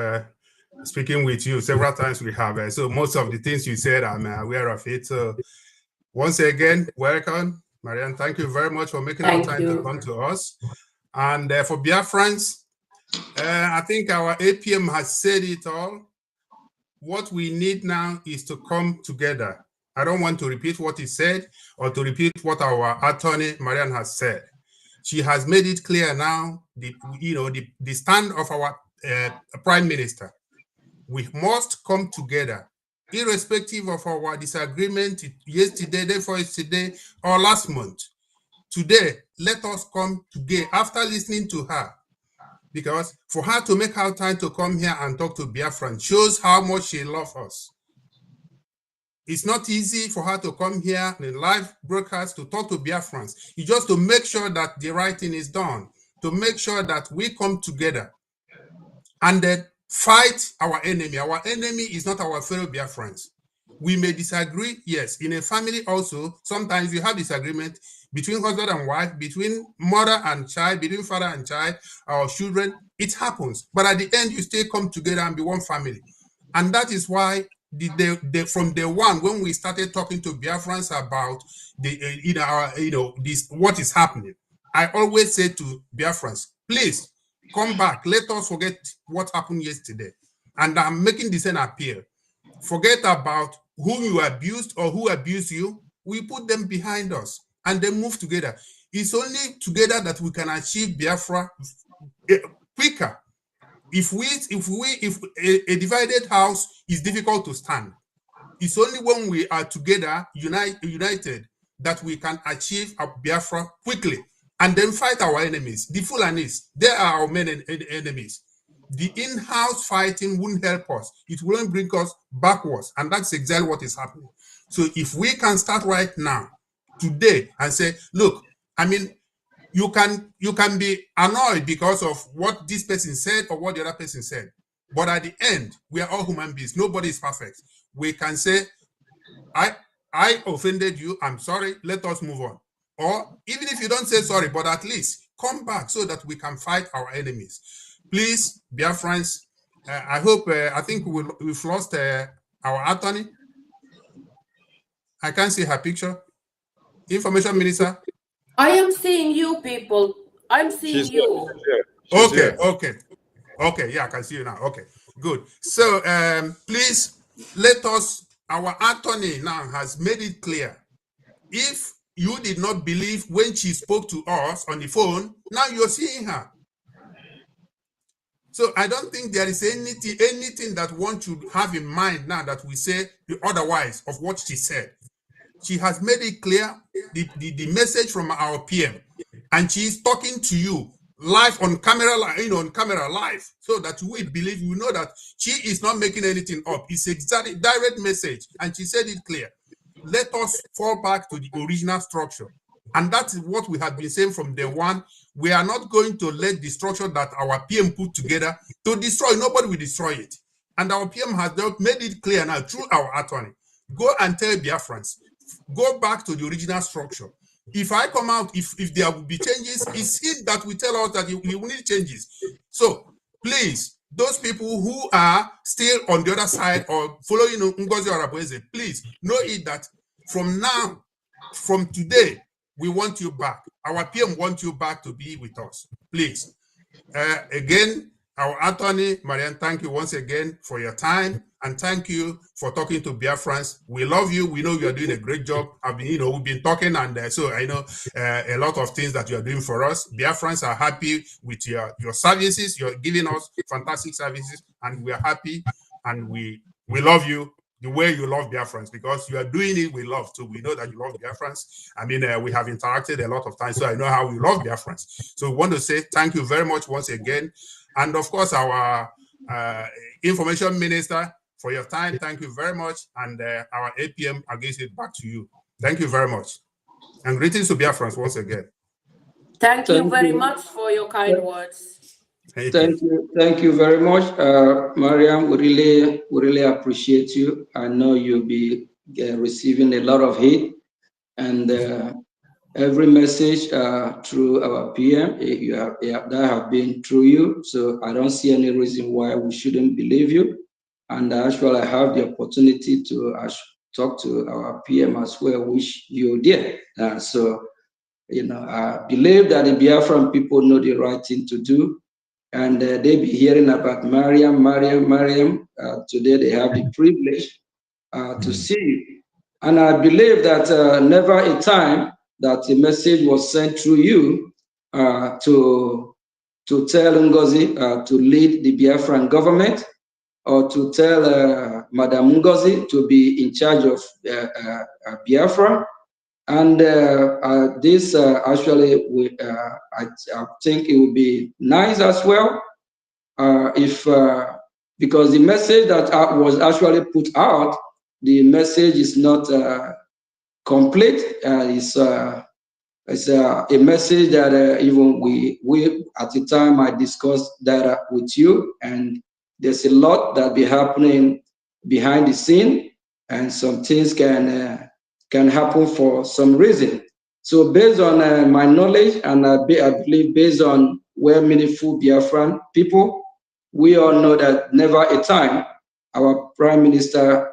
speaking with you several times. We have, so most of the things you said, I'm aware of it. So once again, welcome, Marianne. Thank you very much for making our time to come to us. And for Biafrans, I think our APM has said it all. What we need now is to come together. I don't want to repeat what he said or to repeat what our attorney, Marian, has said. She has made it clear now, the stand of our Prime Minister. We must come together, irrespective of our disagreement yesterday, day before yesterday, or last month. Today, let us come together after listening to her, because for her to make her time to come here and talk to Biafran shows how much she loves us. It's not easy for her to come here in live broadcast to talk to Biafrans. It's just to make sure that the right thing is done, to make sure that we come together and then fight our enemy. Our enemy is not our fellow Biafrans. We may disagree, yes. In a family also, sometimes you have disagreement between husband and wife, between mother and child, between father and child, or children. It happens. But at the end, you still come together and be one family. And that is why from day one, when we started talking to Biafrans about what is happening, I always say to Biafrans, please come back. Let us forget what happened yesterday. And I'm making the same appeal. Forget about whom you abused or who abused you. We put them behind us and then move together. It's only together that we can achieve Biafra quicker. If a divided house is difficult to stand, it's only when we are together, united, that we can achieve a Biafra quickly and then fight our enemies. The Fulanis, they are our main enemies. The in-house fighting won't help us. It won't bring us backwards. And that's exactly what is happening. So if we can start right now, today, and say, look, I mean, you can be annoyed because of what this person said or what the other person said. But at the end, we are all human beings. Nobody is perfect. We can say, I offended you. I'm sorry. Let us move on. Or even if you don't say sorry, but at least come back so that we can fight our enemies. Please, Biafrans, I think we've lost our attorney. I can't see her picture. Information Minister. I am seeing you people. I'm seeing you. Okay, yeah, I can see you now. Okay, good. So please let us, our attorney now has made it clear. If you did not believe when she spoke to us on the phone, now you're seeing her. So I don't think there is anything that one should have in mind now that we say otherwise of what she said. She has made it clear, the message from our PM, and she is talking to you live on camera, on camera live, so that we believe, you know that she is not making anything up. It's exactly direct message, and she said it clear. Let us fall back to the original structure. And that's what we have been saying from day one. We are not going to let the structure that our PM put together to destroy. Nobody will destroy it. And our PM has made it clear now through our attorney. Go and tell Biafrans, go back to the original structure. If I come out, if there will be changes, it's it that will tell us that we need changes. So please, those people who are still on the other side or following NGOZI or Abueze, please know it that from now, from today, we want you back. Our PM wants you back to be with us. Please. Again, our attorney, Marian, thank you once again for your time. And thank you for talking to Biafrans. We love you. We know you are doing a great job. We've been talking, and so I know a lot of things that you are doing for us. Biafrans are happy with your services. You're giving us fantastic services, and we are happy, and we love you the way you love Biafrans, because you are doing it with love too. We know that you love Biafrans. I mean, we have interacted a lot of times, so I know how you love Biafrans. So we want to say thank you very much once again. And of course, our information minister, for your time. Thank you very much. And our APM, I give it back to you. Thank you very much. And greetings to Biafrans once again. Thank you very much for your kind words. Thank you very much, Mariam. We really appreciate you. I know you'll be receiving a lot of hate, and every message through our PM, that have been through you. So I don't see any reason why we shouldn't believe you. And actually, I have the opportunity to talk to our PM as well, which you did. So I believe that the Biafran people know the right thing to do, and they be hearing about Mariam. Today they have the privilege to see you. And I believe that never a time that a message was sent through you to tell NGOZI to lead the Biafran government, or to tell Madam NGOZI to be in charge of Biafra. And this actually, I think it would be nice as well if, because the message that was actually put out, the message is not complete. It's a message that even we at the time I discussed that with you, and there's a lot that be happening behind the scene, and some things can happen for some reason. So based on my knowledge, and I believe based on well-meaningful Biafran people, we all know that never a time our Prime Minister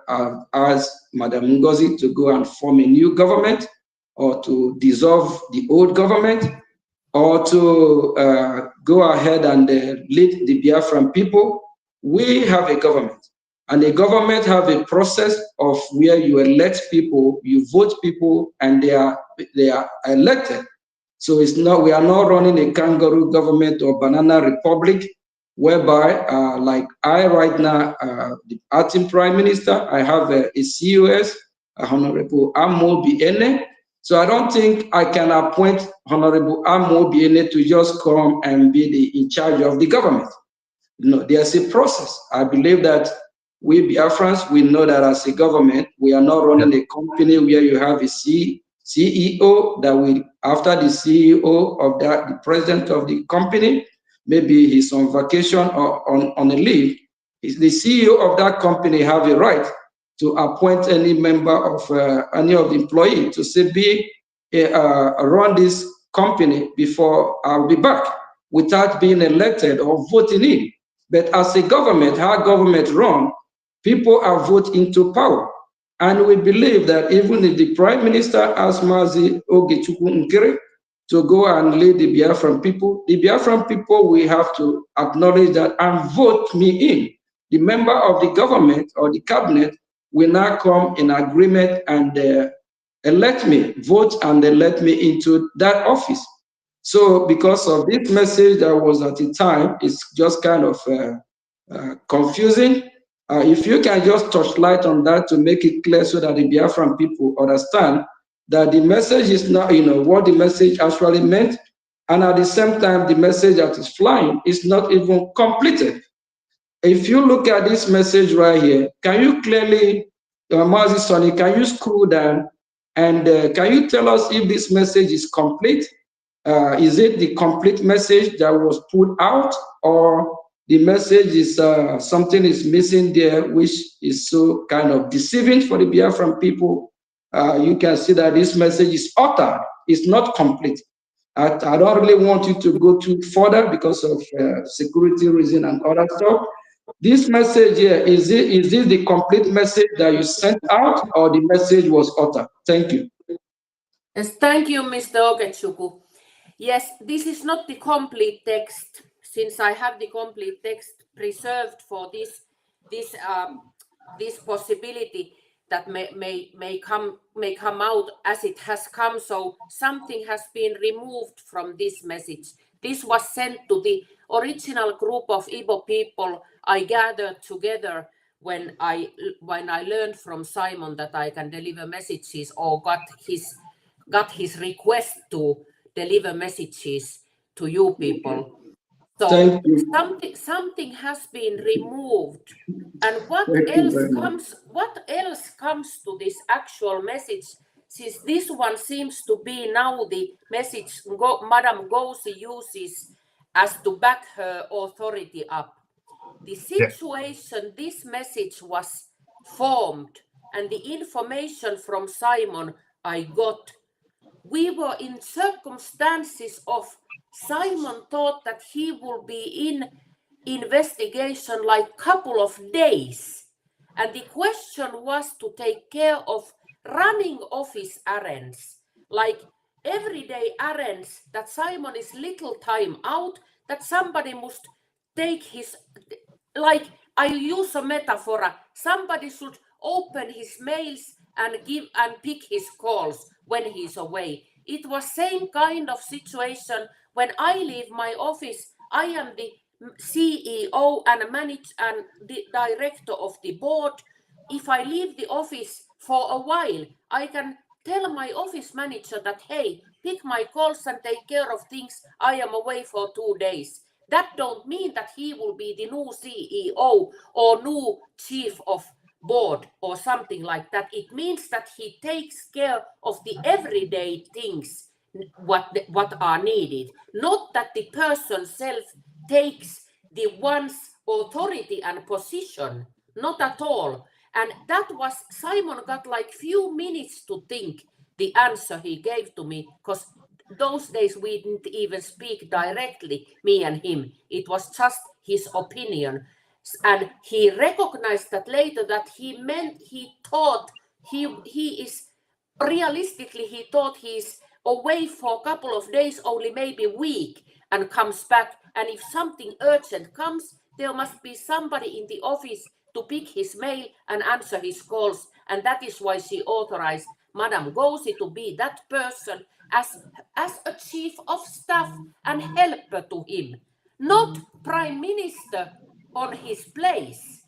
asked Madam NGOZI to go and form a new government, or to dissolve the old government, or to go ahead and lead the Biafran people. We have a government, and the government have a process of where you elect people, you vote people, and they are elected. So it's not, we are not running a kangaroo government or banana republic, whereby like I right now, the acting Prime Minister, I have a COS, Honorable Amo Biene. So I don't think I can appoint Honorable Amo Biene to just come and be in charge of the government. No, there's a process. I believe that we Biafrans, we know that as a government, we are not running a company where you have a CEO that will, after the CEO of that, the president of the company, maybe he's on vacation or on a leave, the CEO of that company have a right to appoint any member of any of the employees to say, run this company before I'll be back, without being elected or voting in. But as a government, how government run, people are voted into power. And we believe that even if the Prime Minister asks Mazi Ogechukwu Nkere to go and lead the Biafran people will have to acknowledge that and vote me in. The member of the government or the cabinet will now come in agreement and elect me, vote and elect me into that office. So because of this message that was at the time, it's just kind of confusing. If you can just touch light on that to make it clear so that the Biafran people understand that the message is not, what the message actually meant, and at the same time, the message that is flying is not even completed. If you look at this message right here, can you clearly, Mazi Sonny, can you scroll down and can you tell us if this message is complete? Is it the complete message that was put out, or the message is something is missing there, which is so kind of deceiving for the Biafran people? You can see that this message is altered, it's not complete. I don't really want you to go too further because of security reason and other stuff. This message here, is this the complete message that you sent out, or the message was altered? Thank you. Yes, thank you, Mr. Ogechukwu. Yes, this is not the complete text, since I have the complete text preserved for this possibility that may come out as it has come. So something has been removed from this message. This was sent to the original group of Igbo people I gathered together when I learned from Simon that I can deliver messages, or got his request to deliver messages to you people. So Thank you. something has been removed. And what Thank you very much. else comes to this actual message, since this one seems to be now the message Madam NGOZI uses as to back her authority up. The situation, this message was formed, and the information from Simon I got, we were in circumstances of Simon thought that he will be in investigation like couple of days. And the question was to take care of running office errands, like everyday errands, that Simon is little time out, that somebody must take his, like I use a metaphor, somebody should open his mails and give and pick his calls when he's away. It was same kind of situation when I leave my office. I am the CEO and the director of the board. If I leave the office for a while, I can tell my office manager that, hey, pick my calls and take care of things. I am away for 2 days. That don't mean that he will be the new CEO or new chief of board or something like that. It means that he takes care of the everyday things what are needed, not that the person self takes the one's authority and position, not at all. And that was, Simon got like few minutes to think the answer he gave to me, because those days we didn't even speak directly, me and him. It was just his opinion. And he recognized that later, that he thought he is, realistically, he thought he's away for a couple of days, only maybe a week, and comes back. And if something urgent comes, there must be somebody in the office to pick his mail and answer his calls. And that is why she authorized Madam NGOZI to be that person as a chief of staff and helper to him, not prime minister on his place.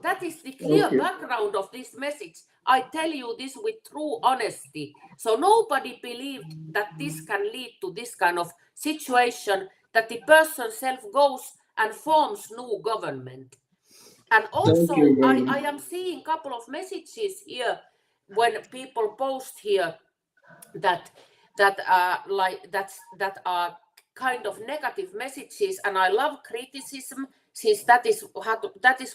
That is the clear background of this message. I tell you this with true honesty. So nobody believed that this can lead to this kind of situation, that the person self goes and forms new government. And also, I am seeing a couple of messages here when people post here that are kind of negative messages, and I love criticism, since that is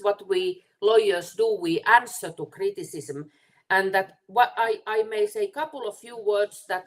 what we lawyers do. We answer to criticism. And that what I may say a couple of few words, that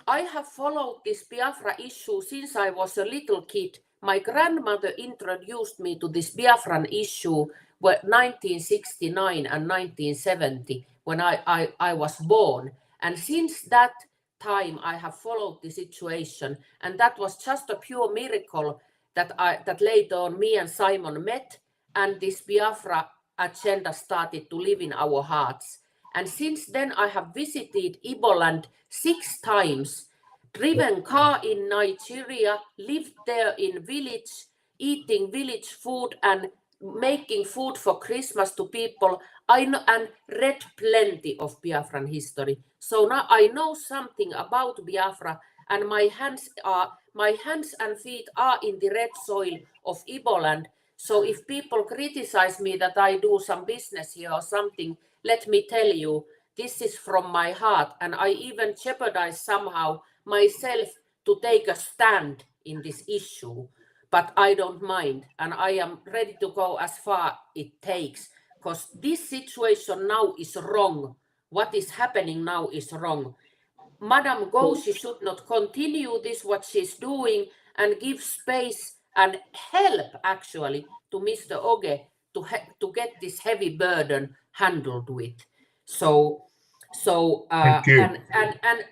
I have followed this Biafra issue since I was a little kid. My grandmother introduced me to this Biafran issue 1969 and 1970 when I was born. And since that time I have followed the situation, and that was just a pure miracle that later on me and Simon met, and this Biafra agenda started to live in our hearts. And since then I have visited Iboland 6 times, driven car in Nigeria, lived there in village, eating village food and making food for Christmas to people. I know, and read plenty of Biafran history. So now I know something about Biafra, and my hands and feet are in the red soil of Iboland. So if people criticize me that I do some business here or something, let me tell you, this is from my heart, and I even jeopardize somehow myself to take a stand in this issue. But I don't mind, and I am ready to go as far it takes, because this situation now is wrong. What is happening now is wrong. Madam NGOZI should not continue this, what she's doing, and give space and help actually to Mr. Oge to get this heavy burden handled with. So and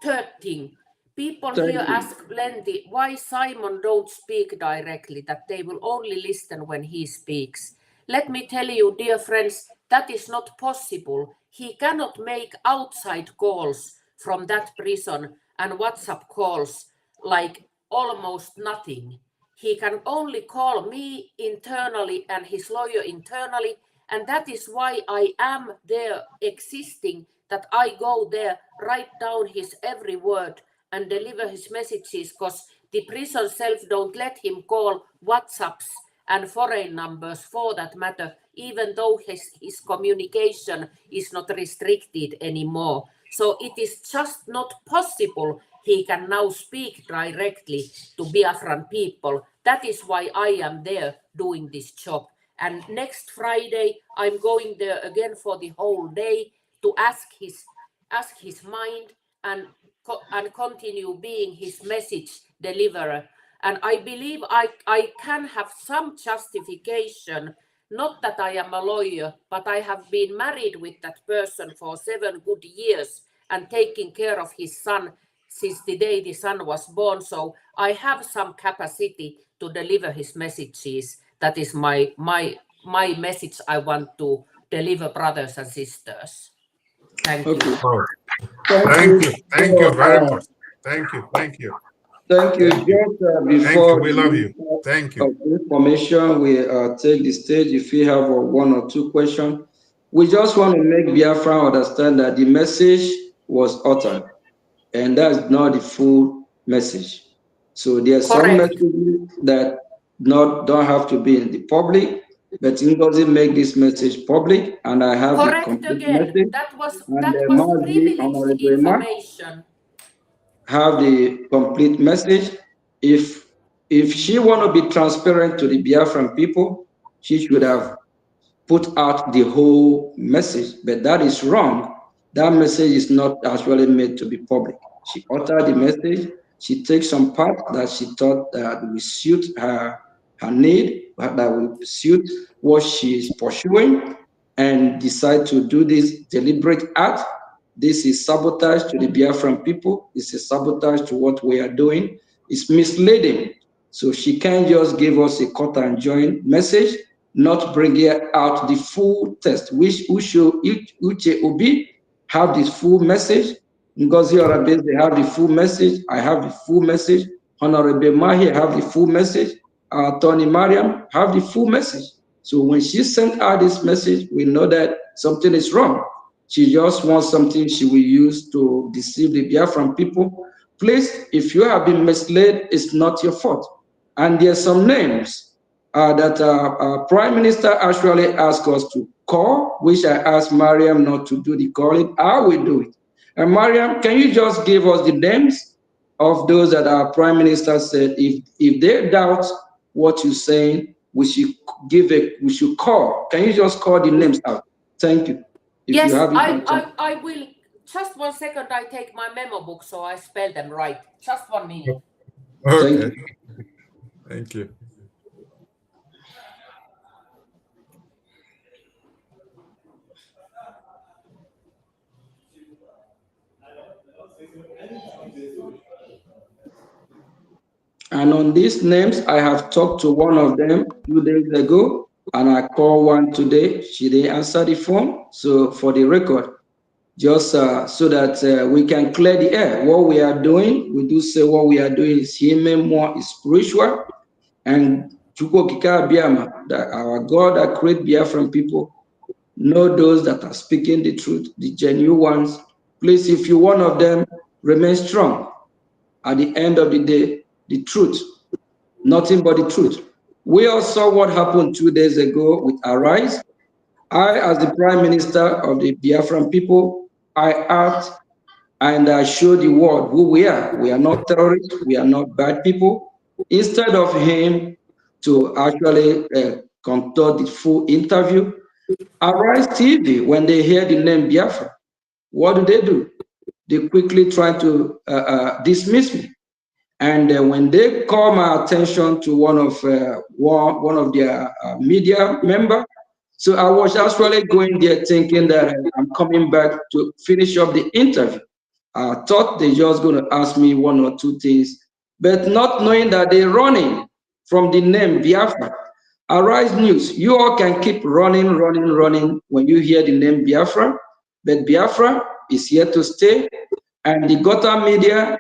third thing, people here ask plenty why Simon don't speak directly, that they will only listen when he speaks. Let me tell you, dear friends, that is not possible. He cannot make outside calls from that prison and WhatsApp calls like almost nothing. He can only call me internally and his lawyer internally, and that is why I am there existing, that I go there, write down his every word and deliver his messages, because the prison self don't let him call WhatsApps and foreign numbers for that matter, even though his communication is not restricted anymore. So it is just not possible he can now speak directly to Biafran people. That is why I am there doing this job. And next Friday, I'm going there again for the whole day to ask his mind and continue being his message deliverer. And I believe I can have some justification, not that I am a lawyer, but I have been married with that person for 7 good years and taking care of his son since the day the son was born. So I have some capacity to deliver his messages. That is my message I want to deliver, brothers and sisters. Thank you. Oh, Thank you. thank you very much. Thank you. Thank you. Thank you. Just before We love you. Thank you. information, we take the stage. If you have one or two questions, we just want to make Biafra understand that the message was uttered, and that's not the full message. So there's some messages that don't have to be in the public, but NGOZI make this message public, and I have the complete message. That was Margie, privileged information. Have the complete message. If she want to be transparent to the Biafran people, she should have put out the whole message, but that is wrong. That message is not actually made to be public. She uttered the message. She takes some part that she thought that will suit her need, that will suit what she is pursuing, and decide to do this deliberate act. This is sabotage to the Biafran people. It's a sabotage to what we are doing. It's misleading. So she can't just give us a cut and join message, not bring out the full text. Which Uche Obi have this full message. NGOZI Orabese, they have the full message. I have the full message. Honorable Mahi have the full message. Tony Mariam have the full message. So when she sent out this message, we know that something is wrong. She just wants something she will use to deceive the Biafran people. Please, if you have been misled, it's not your fault. And there's some names that Prime Minister actually asked us to call, which I asked Mariam not to do the calling. I will do it. And Mariam, can you just give us the names of those that our Prime Minister said, if they doubt what you're saying, we should call. Can you just call the names out? Thank you. Yes, I will. Just 1 second, I take my memo book so I spell them right. Just 1 minute. Okay. Thank you. And on these names, I have talked to one of them 2 days ago, and I called one today. She didn't answer the phone. So for the record, just so that we can clear the air, what we are doing, we do say what we are doing is human, more is spiritual. And that our God that create Biafran people, know those that are speaking the truth, the genuine ones. Please, if you're one of them, remain strong. At the end of the day, the truth, nothing but the truth. We all saw what happened 2 days ago with Arise. I, as the Prime Minister of the Biafran people, I act and I show the world who we are. We are not terrorists. We are not bad people. Instead of him to actually conduct the full interview, Arise TV, when they hear the name Biafra, what do? They quickly try to dismiss me. And when they call my attention to one of their media members, so I was actually going there thinking that I'm coming back to finish up the interview. I thought they just going to ask me 1 or 2 things, but not knowing that they're running from the name Biafra. Arise News, you all can keep running when you hear the name Biafra, but Biafra is here to stay, and the Gota media,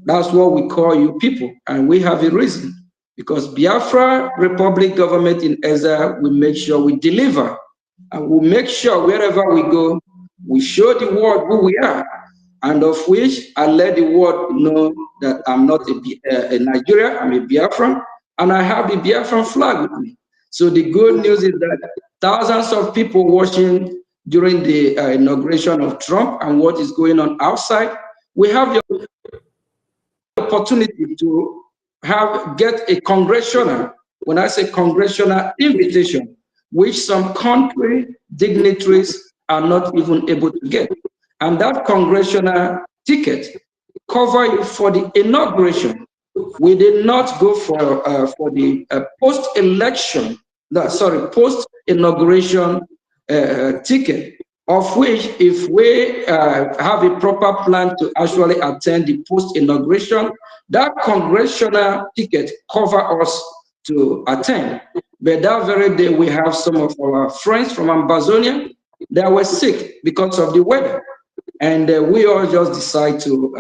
that's what we call you people, and we have a reason. Because Biafra Republic government in Ezra will make sure we deliver, and we'll make sure wherever we go, we show the world who we are, and of which I let the world know that I'm not a Nigerian, I'm a Biafran, and I have the Biafran flag with me. So the good news is that thousands of people watching during the inauguration of Trump and what is going on outside, we have the opportunity to get a congressional, when I say congressional invitation, which some country dignitaries are not even able to get. And that congressional ticket cover you for the inauguration. We did not go for the post-election, post-inauguration ticket. of which if we have a proper plan to actually attend the post-inauguration, that congressional ticket cover us to attend. But that very day, we have some of our friends from Amazonia that were sick because of the weather. And we all just decide to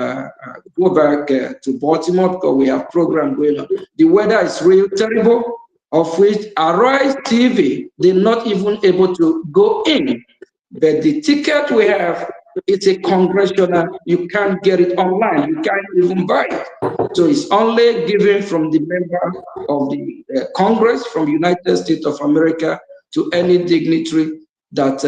go back to Baltimore because we have program going on. The weather is really terrible, of which Arise TV, they're not even able to go in. But the ticket we have, it's a congressional, you can't get it online, you can't even buy it. So it's only given from the member of the Congress from the United States of America to any dignitary that,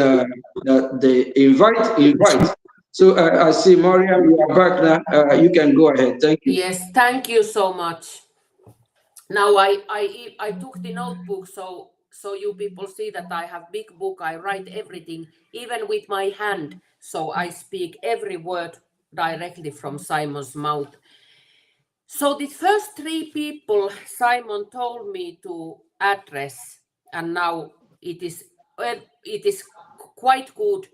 that they invite. So I see, Mariam, you are back now. You can go ahead. Thank you. Yes, thank you so much. Now I took the notebook, so you people see that I have big book. I write everything, even with my hand. So I speak every word directly from Simon's mouth. So the first three people Simon told me to address, and now it is quite good.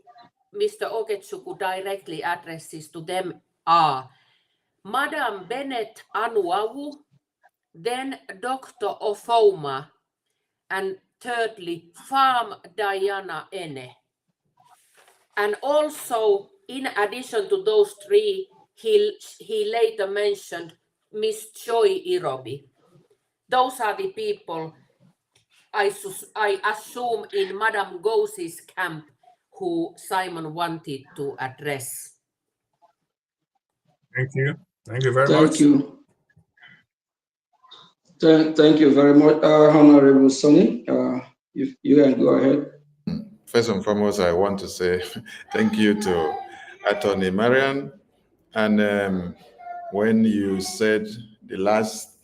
Mr. Oketsuku directly addresses to them are Madam Bennett Anuawu, then Dr. Ofoma, and thirdly, Farm Diana Ene. And also, in addition to those three, he later mentioned Miss Joy Irobi. Those are the people I assume in Madame NGOZI's camp who Simon wanted to address. Thank you. Thank you very Thank much. you. Thank you very much, Honorable Sonny. If you can go ahead. First and foremost, I want to say thank you to Attorney Marian. And when you said the last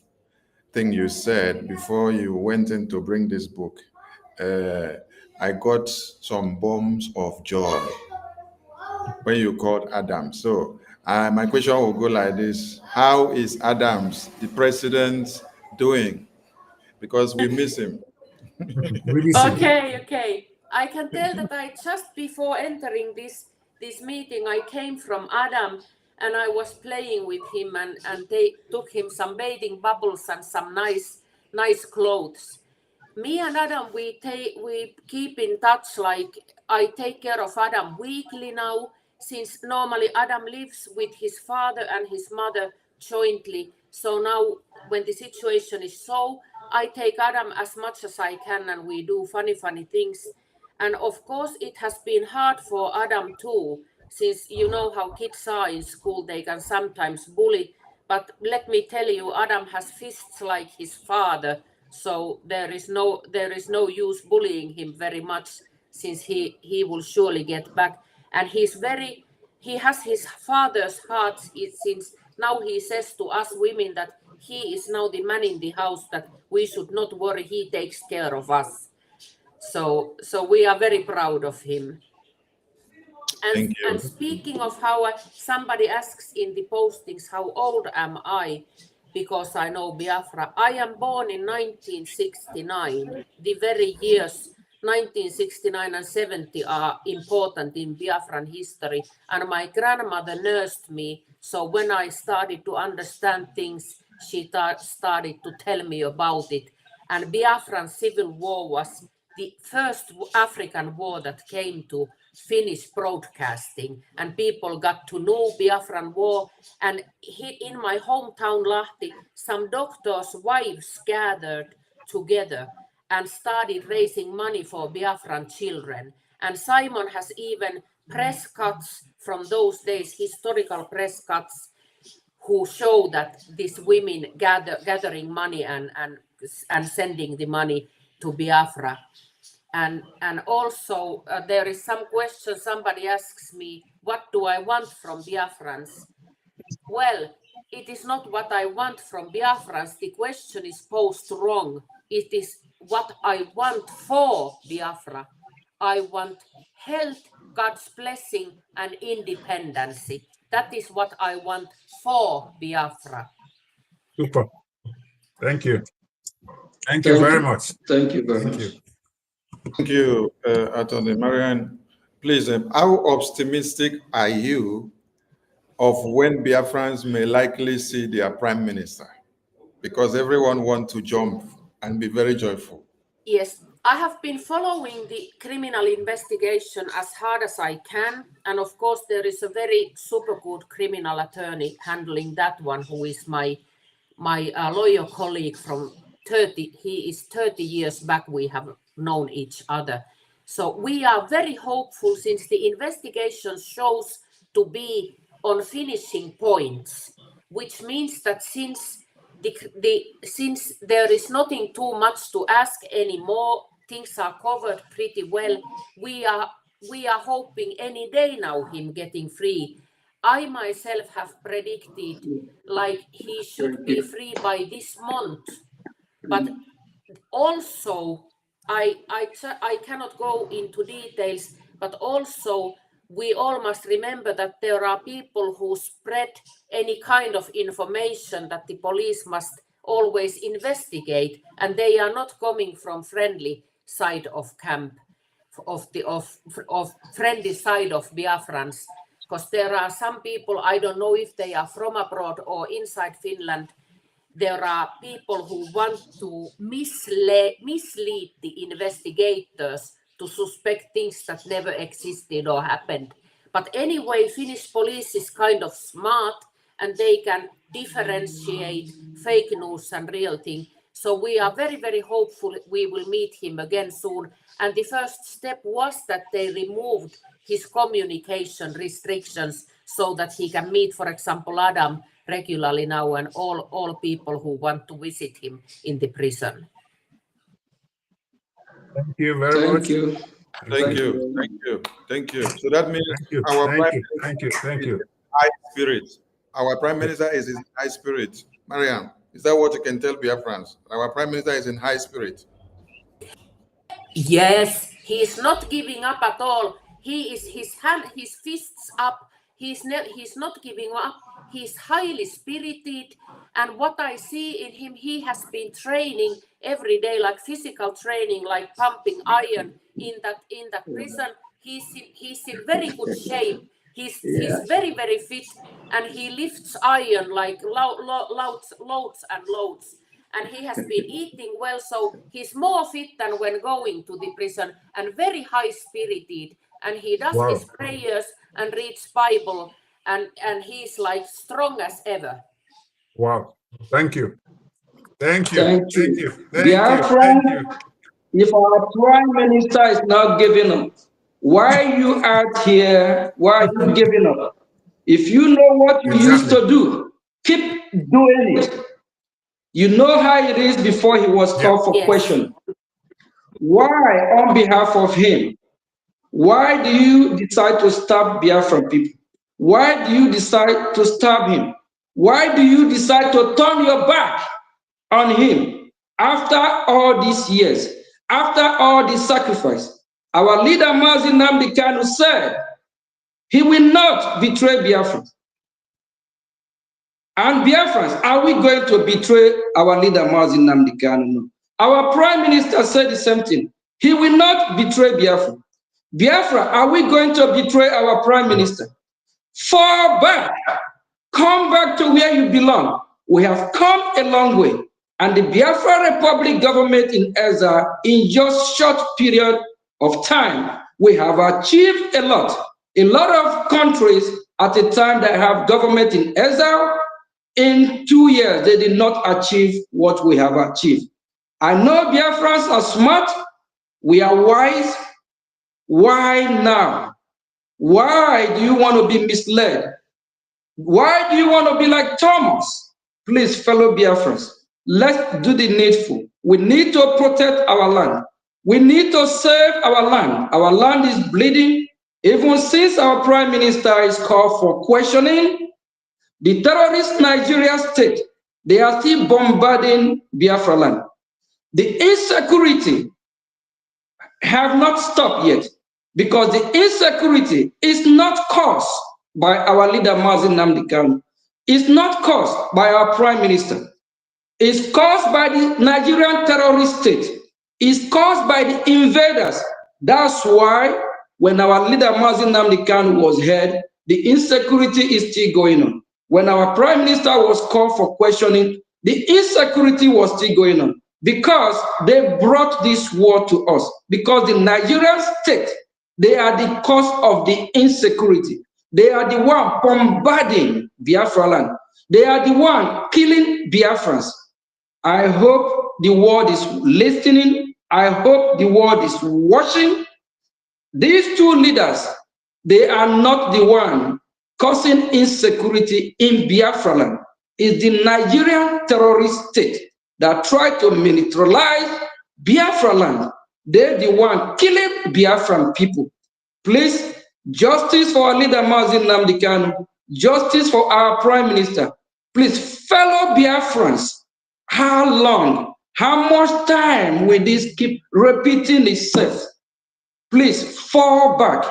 thing you said before you went in to bring this book, I got some bombs of joy when you called Adam. So my question will go like this: how is Adams, the president, doing? Because we miss him. Okay. I can tell that I just before entering this meeting, I came from Adam and I was playing with him and they took him some bathing bubbles and some nice clothes. Me and Adam, we keep in touch. Like I take care of Adam weekly now, since normally Adam lives with his father and his mother jointly. So now when the situation is so, I take Adam as much as I can and we do funny things. And of course, it has been hard for Adam too, since you know how kids are in school, they can sometimes bully. But let me tell you, Adam has fists like his father. So there is no use bullying him very much, since he will surely get back. And he has his father's heart, since now he says to us women that he is now the man in the house, that we should not worry, he takes care of us. So we are very proud of him. Thank you. And speaking of how somebody asks in the postings, how old am I? Because I know Biafra. I am born in 1969. The very years 1969 and 70 are important in Biafran history. And my grandmother nursed me. So when I started to understand things, she started to tell me about it. And Biafran Civil War was the first African war that came to Finnish broadcasting, and people got to know Biafran war. And in my hometown Lahti, some doctors' wives gathered together and started raising money for Biafran children. And Simon has even press cuts from those days, historical press cuts, who show that these women gathering money and sending the money to Biafra. And also there is some question, somebody asks me, what do I want from Biafrans? Well, it is not what I want from Biafrans. The question is posed wrong. It is what I want for Biafra. I want health, God's blessing, and independence. That is what I want for Biafra. Super. Thank you. Thank you very much. Thank you very much. Thank you, Attorney Marian. Please, how optimistic are you of when Biafrans may likely see their prime minister? Because everyone wants to jump and be very joyful. Yes, I have been following the criminal investigation as hard as I can. And of course, there is a very super good criminal attorney handling that one, who is my lawyer colleague from 30. He is 30 years back. We have known each other. So we are very hopeful, since the investigation shows to be on finishing points, which means that since there is nothing too much to ask anymore, things are covered pretty well. We are hoping any day now him getting free. I myself have predicted like he should be free by this month, but also I cannot go into details, but also we all must remember that there are people who spread any kind of information that the police must always investigate, and they are not coming from friendly side of camp, of friendly side of Biafrans, because there are some people, I don't know if they are from abroad or inside Finland. There are people who want to mislead the investigators to suspect things that never existed or happened. But anyway, Finnish police is kind of smart, and they can differentiate fake news and real thing. So we are very, very hopeful we will meet him again soon. And the first step was that they removed his communication restrictions so that he can meet, for example, Adam regularly now, and all people who want to visit him in the prison. Thank you very much. Thank you. Thank you. So that means Thank you. high spirit. Our prime minister is in high spirit. Mariam, is that what you can tell Biafrans? Our prime minister is in high spirit. Yes, he is not giving up at all. He is his fists up. He's not giving up. He's highly spirited, and what I see in him, he has been training every day, like physical training, like pumping iron in that prison. He's in very good shape. He's very, very fit, and he lifts iron like loads and loads. And he has been eating well, so he's more fit than when going to the prison, and very high spirited. And he does his prayers and reads Bible, and he's like strong as ever. Wow. Thank you. Thank you. Thank you. Thank you. Biafran, if our prime minister is not giving up, why you out here? Why are you giving up? If you know what you used to do, keep doing it. You know how it is before he was called for question. Why, on behalf of him, why do you decide to stab Biafran people? Why do you decide to stab him? Why do you decide to turn your back on him after all these years, after all this sacrifice? Our leader, Mazi Nnamdi Kanu, said he will not betray Biafrans. And Biafrans, are we going to betray our leader, Mazi Nnamdi Kanu? No. Our prime minister said the same thing. He will not betray Biafra. Biafra, are we going to betray our prime minister? Fall back. Come back to where you belong. We have come a long way. And the Biafra Republic government in Ezra, in just short period of time, we have achieved a lot. A lot of countries at a time that have government in Ezra, in 2 years, they did not achieve what we have achieved. I know Biafrans are smart. We are wise. Why now? Why do you want to be misled? Why do you want to be like Thomas? Please, fellow Biafrans, let's do the needful. We need to protect our land. We need to save our land. Our land is bleeding. Even since our prime minister is called for questioning, the terrorist Nigeria state, they are still bombarding Biafra land. The insecurity have not stopped yet, because the insecurity is not caused by our leader Mazi Nnamdi Kanu. It's not caused by our prime minister. It's caused by the Nigerian terrorist state. It's caused by the invaders. That's why When our leader Mazi Nnamdi Kanu was heard, the insecurity is still going on. When our prime minister was called for questioning, the insecurity was still going on because they brought this war to us. Because the Nigerian state, they are the cause of the insecurity. They are the one bombarding Biafra land. They are the one killing Biafrans. I hope the world is listening. I hope the world is watching. These two leaders, they are not the one causing insecurity in Biafra land. It's the Nigerian terrorist state that tried to militarize Biafra land. They're the one killing Biafran people. Please, justice for our leader Mazi Nnamdi Kanu, justice for our prime minister. Please, fellow Biafrans, how long, how much time will this keep repeating itself? Please fall back,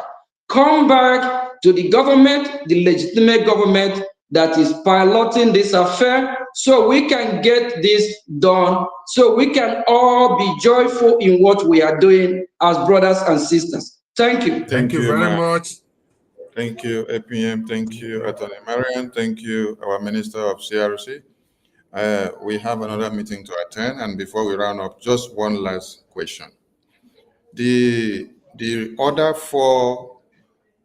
come back to the government, the legitimate government that is piloting this affair, so we can get this done, so we can all be joyful in what we are doing as brothers and sisters. Thank you. Thank you very much. Thank you, APM. Thank you, Attorney Marian. Thank you, our Minister of CRC. We have another meeting to attend, and before we round up, just one last question. The order for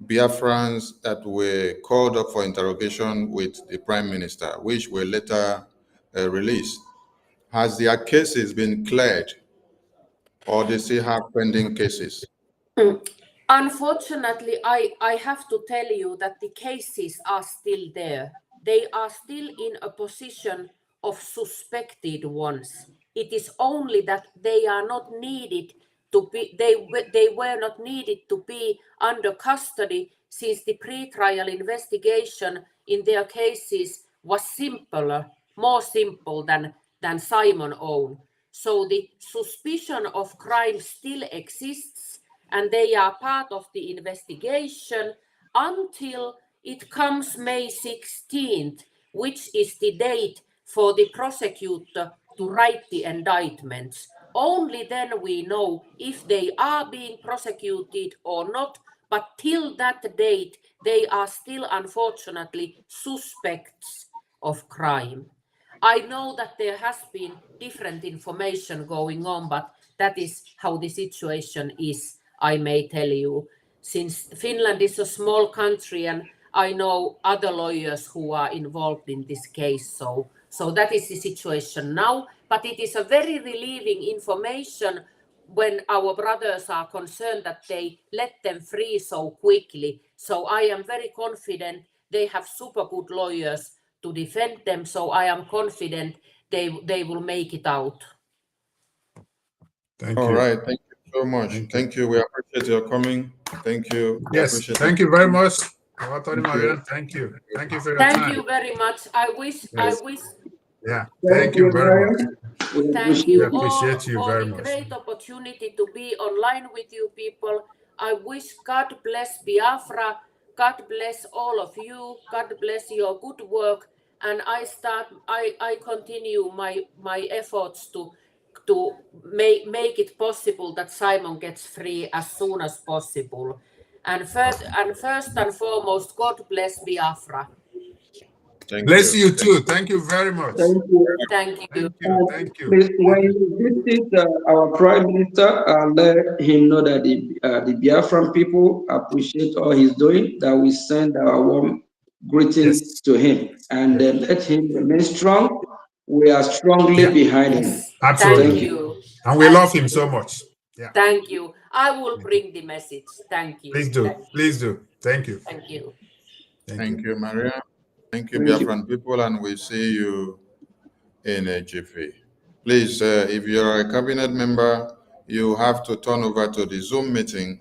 Biafrans that were called up for interrogation with the Prime Minister, which were later released, has their cases been cleared, or they still have pending cases? Unfortunately, I have to tell you that the cases are still there. They are still in a position of suspected ones. It is only that they are not needed to be, they were not needed to be under custody, since the pre-trial investigation in their cases was simpler, more simple than Simon own. So the suspicion of crime still exists, and they are part of the investigation until it comes May 16th, which is the date for the prosecutor to write the indictments. Only then we know if they are being prosecuted or not, but till that date, they are still unfortunately suspects of crime. I know that there has been different information going on, but that is how the situation is, I may tell you. Since Finland is a small country, and I know other lawyers who are involved in this case, so that is the situation now. But it is a very relieving information when our brothers are concerned that they let them free so quickly. So I am very confident they have super good lawyers to defend them. So I am confident they will make it out. Thank All you. right. Thank you so much. Thank you. We appreciate your coming. Thank you. Yes, thank you very much. Thank you. Thank you for your time. Thank you very much. I wish. Yeah, thank you very much. Thank you We all appreciate you for very the much. great opportunity to be online with you people. I wish God bless Biafra. God bless all of you. God bless your good work. And I continue my efforts to make it possible that Simon gets free as soon as possible. And first and foremost, God bless Biafra. Bless you too. Thank you very much. Thank you. Thank you. Thank you. Please, when you visit our Prime Minister, let him know that the Biafran people appreciate all he's doing, that we send our warm greetings to him, and let him remain strong. We are strongly behind him. Absolutely. Thank you. And we love him so much. Yeah. Thank you. I will bring the message. Thank you. Please do. Please do. Thank you. Thank you. Thank you, Maria. Thank you, Thank you. Biafran people, and we'll see you in a jiffy. Please, if you're a cabinet member, you have to turn over to the Zoom meeting